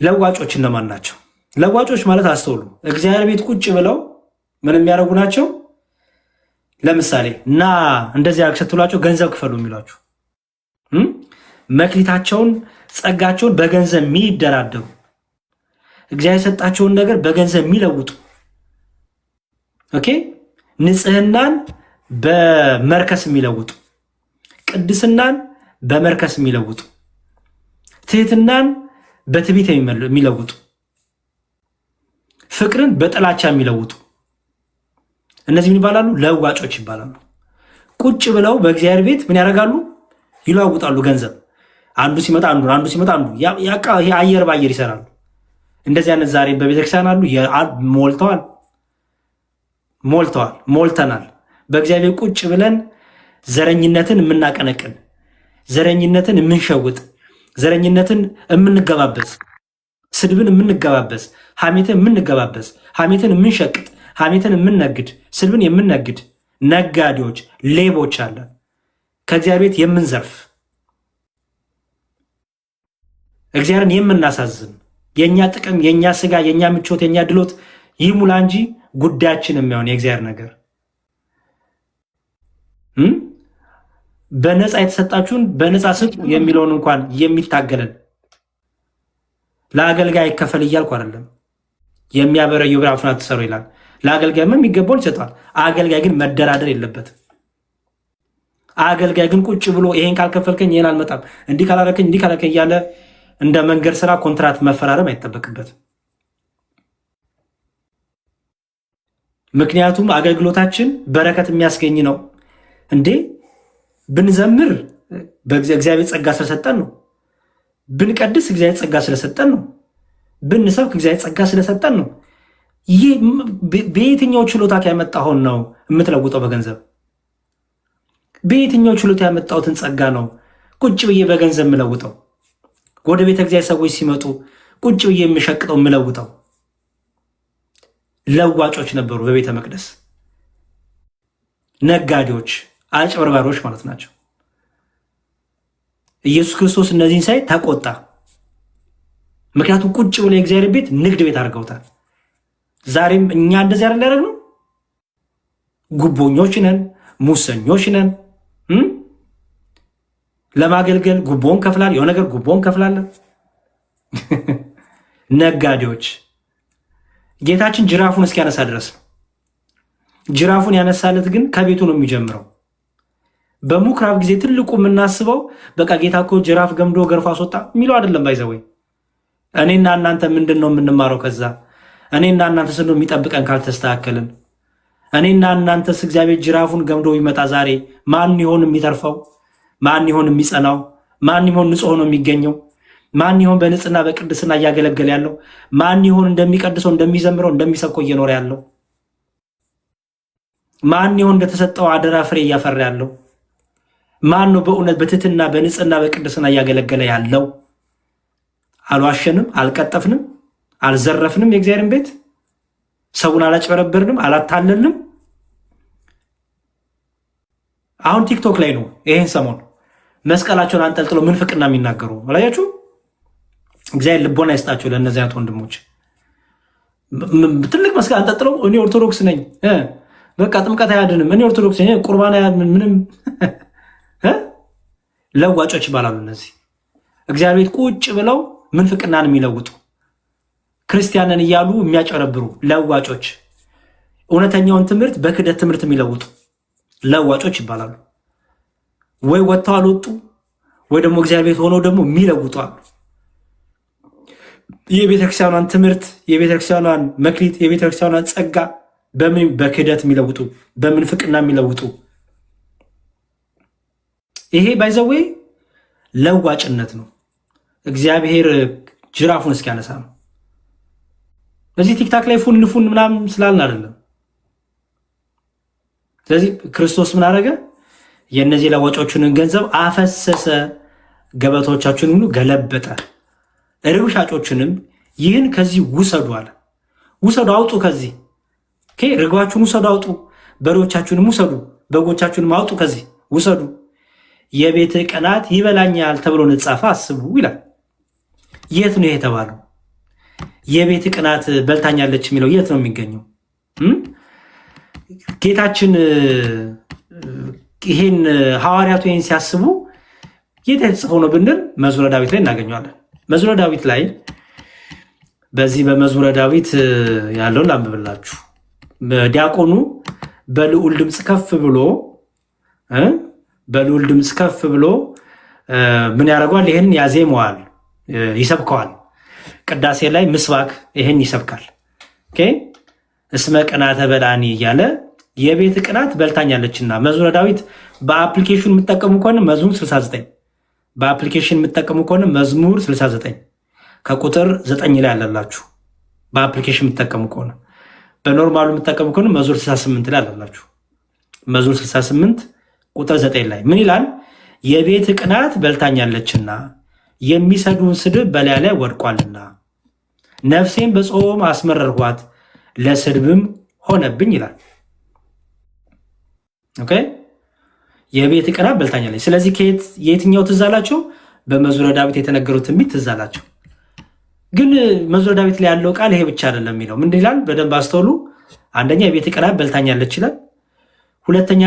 ለዋጮች እነማን ናቸው? ለዋጮች ማለት አስተውሉ፣ እግዚአብሔር ቤት ቁጭ ብለው ምን የሚያደርጉ ናቸው? ለምሳሌ እና እንደዚህ ያክሰትሏቸው ገንዘብ ክፈሉ የሚሏችሁ መክሊታቸውን ጸጋቸውን በገንዘብ የሚደራደሩ እግዚአብሔር የሰጣቸውን ነገር በገንዘብ የሚለውጡ ኦኬ ንጽህናን በመርከስ የሚለውጡ ቅድስናን በመርከስ የሚለውጡ ትህትናን በትዕቢት የሚለውጡ ፍቅርን በጥላቻ የሚለውጡ እነዚህ ምን ይባላሉ? ለዋጮች ይባላሉ። ቁጭ ብለው በእግዚአብሔር ቤት ምን ያደርጋሉ? ይለዋውጣሉ ገንዘብ። አንዱ ሲመጣ አንዱ፣ አንዱ ሲመጣ አንዱ፣ ይሄ አየር ባየር ይሰራሉ። እንደዚህ አይነት ዛሬ በቤተክርስቲያን አሉ። ሞልተናል። በእግዚአብሔር ቁጭ ብለን ዘረኝነትን የምናቀነቅን፣ ዘረኝነትን የምንሸውጥ፣ ዘረኝነትን የምንገባበዝ፣ ስድብን የምንገባበዝ፣ ሐሜትን የምንገባበዝ፣ ሐሜትን የምንሸቅጥ፣ ሐሜትን የምንነግድ፣ ስድብን የምንነግድ ነጋዴዎች፣ ሌቦች አለን። ከእግዚአብሔር ቤት የምንዘርፍ፣ እግዚአብሔርን የምናሳዝን፣ የእኛ ጥቅም፣ የእኛ ስጋ፣ የእኛ ምቾት፣ የእኛ ድሎት ይሙላ እንጂ ጉዳያችን የሚሆን የእግዚአብሔር ነገር በነፃ የተሰጣችሁን በነፃ ስጡ የሚለውን እንኳን የሚታገለን ለአገልጋይ ይከፈል እያልኩ አይደለም። የሚያበረየው ብራፍና ትሰሩ ይላል። ለአገልጋይም የሚገባውን ይሰጣል። አገልጋይ ግን መደራደር የለበትም። አገልጋይ ግን ቁጭ ብሎ ይሄን ካልከፈልከኝ ይሄን አልመጣም፣ እንዲህ ካላረከኝ እንዲህ ካላረከኝ እያለ እንደ መንገድ ስራ ኮንትራት መፈራረም አይጠበቅበትም። ምክንያቱም አገልግሎታችን በረከት የሚያስገኝ ነው። እንዴ ብንዘምር በእግዚአብሔር ጸጋ ስለሰጠን ነው። ብንቀድስ እግዚአብሔር ጸጋ ስለሰጠን ነው። ብንሰብክ እግዚአብሔር ጸጋ ስለሰጠን ነው። ይህ በየትኛው ችሎታ ያመጣኸውን ነው የምትለውጠው በገንዘብ? በየትኛው ችሎታ ያመጣሁትን ጸጋ ነው ቁጭ ብዬ በገንዘብ የምለውጠው? ወደ ቤተ እግዚአብሔር ሰዎች ሲመጡ ቁጭ ብዬ የሚሸቅጠው የምለውጠው? ለዋጮች ነበሩ በቤተ መቅደስ፣ ነጋዴዎች፣ አጭበርባሪዎች ማለት ናቸው። ኢየሱስ ክርስቶስ እነዚህን ሳይ ተቆጣ። ምክንያቱም ቁጭ ብሎ የእግዚአብሔር ቤት ንግድ ቤት አድርገውታል። ዛሬም እኛ እንደዚህ አይደል ያደረግነው? ጉቦኞች ነን፣ ሙሰኞች ነን። ለማገልገል ጉቦን ከፍላል፣ የሆነ ነገር ጉቦን ከፍላለን። ነጋዴዎች። ጌታችን ጅራፉን እስኪያነሳ ድረስ ነው። ጅራፉን ያነሳለት ግን ከቤቱ ነው የሚጀምረው። በምኩራብ ጊዜ ትልቁ የምናስበው በቃ ጌታ እኮ ጅራፍ ገምዶ ገርፎ አስወጣ የሚለው አይደለም። ባይዘወይ እኔና እናንተ ምንድን ነው የምንማረው ከዛ? እኔና እናንተ ስንዶ የሚጠብቀን ካልተስተካከልን፣ እኔና እናንተስ እግዚአብሔር ጅራፉን ገምዶ ይመጣ ዛሬ ማን ይሆን የሚተርፈው? ማን ይሆን የሚጸናው? ማን ይሆን ንጹህ ሆኖ የሚገኘው? ማን ይሆን በንጽህና በቅድስና እያገለገለ ያለው? ማን ይሆን እንደሚቀድሰው እንደሚዘምረው እንደሚሰብከው እየኖረ ያለው? ማን ይሆን እንደተሰጠው አደራ ፍሬ እያፈራ ያለው? ማን ነው በእውነት በትህትና በንጽህና በቅድስና እያገለገለ ያለው? አልዋሸንም፣ አልቀጠፍንም፣ አልዘረፍንም፣ የእግዚአብሔርን ቤት ሰውን አላጭበረበርንም፣ አላታለልንም። አሁን ቲክቶክ ላይ ነው ይሄን ሰሞን መስቀላቸውን አንጠልጥለው ምንፍቅና የሚናገሩ አላያችሁ? እግዚአብሔር ልቦና ይስጣቸው ለእነዚህ አይነት ወንድሞች። ትልቅ መስቀል አንጠልጥለው እኔ ኦርቶዶክስ ነኝ፣ በቃ ጥምቀት አያድንም፣ እኔ ኦርቶዶክስ ነኝ፣ ቁርባን አያድንም፣ ምንም ለዋጮች ይባላሉ እነዚህ። እግዚአብሔር ቤት ቁጭ ብለው ምንፍቅናን የሚለውጡ ክርስቲያንን እያሉ የሚያጨረብሩ ለዋጮች፣ እውነተኛውን ትምህርት በክደት ትምህርት የሚለውጡ ለዋጮች ይባላሉ። ወይ ወጥተው አልወጡ ወይ ደግሞ እግዚአብሔር ቤት ሆነው ደግሞ የሚለውጡ አሉ። የቤተክርስቲያኗን ትምህርት፣ የቤተክርስቲያኗን መክሊት፣ የቤተክርስቲያኗን ጸጋ በምን በክደት የሚለውጡ በምንፍቅና የሚለውጡ። ይሄ ባይዘዌ ለዋጭነት ነው። እግዚአብሔር ጅራፉን እስኪያነሳ ነው። በዚህ ቲክታክ ላይ ፉን ምናምን ስላልን አይደለም። ስለዚህ ክርስቶስ ምን አደረገ? የእነዚህ ለዋጮቹንን ገንዘብ አፈሰሰ፣ ገበታዎቻችሁን ሁሉ ገለበጠ። ርብ ሻጮችንም ይህን ከዚህ ውሰዱ አለ። ውሰዱ፣ አውጡ፣ ከዚህ ርግባችሁን ውሰዱ፣ አውጡ፣ በሬዎቻችሁንም ውሰዱ፣ በጎቻችሁንም አውጡ፣ ከዚህ ውሰዱ። የቤት ቅናት ይበላኛል ተብሎ ንጻፈ አስቡ ይላል። የት ነው የተባለው? የቤት ቅናት በልታኛለች የሚለው የት ነው የሚገኘው? ጌታችን ይሄን ሐዋርያቱ ይሄን ሲያስቡ የት የተጽፈው ነው ብንል መዝሙረ ዳዊት ላይ እናገኘዋለን። መዝሙረ ዳዊት ላይ በዚህ በመዝሙረ ዳዊት ያለውን ላንብብላችሁ። ዲያቆኑ በልዑል ድምፅ ከፍ ብሎ ምን ያደርገዋል? ይህን ያዜመዋል፣ ይሰብከዋል። ቅዳሴ ላይ ምስባክ ይህን ይሰብካል። እስመ ቅናተ በላኒ እያለ የቤት ቅናት በልታኛለችና። መዝሙረ ዳዊት በአፕሊኬሽን የምጠቀሙ ከሆነ መዝሙር 69 በአፕሊኬሽን የምጠቀሙ ከሆነ መዝሙር 69 ከቁጥር 9 ላይ አለላችሁ። በአፕሊኬሽን የምጠቀሙ ከሆነ በኖርማሉ የምጠቀሙ ከሆነ መዝሙር 68 ላይ አለላችሁ። መዝሙር 68 ቁጥር 9 ላይ ምን ይላል? የቤት ቅናት በልታኛለችና የሚሰዱን ስድብ በላያ ላይ ወድቋልና ነፍሴን በጾም አስመረርኋት ለስድብም ሆነብኝ ይላል። ኦኬ የቤት ቅናት በልታኛለች። ስለዚህ የትኛው ትዝ አላቸው? በመዝሙረ ዳዊት የተነገሩት ትንቢት ትዝ አላቸው። ግን መዝሙረ ዳዊት ላይ ያለው ቃል ይሄ ብቻ አይደለም የሚለው። ምን ይላል? በደንብ አስተውሉ። አንደኛ የቤት ቅናት በልታኛለች ይላል። ሁለተኛ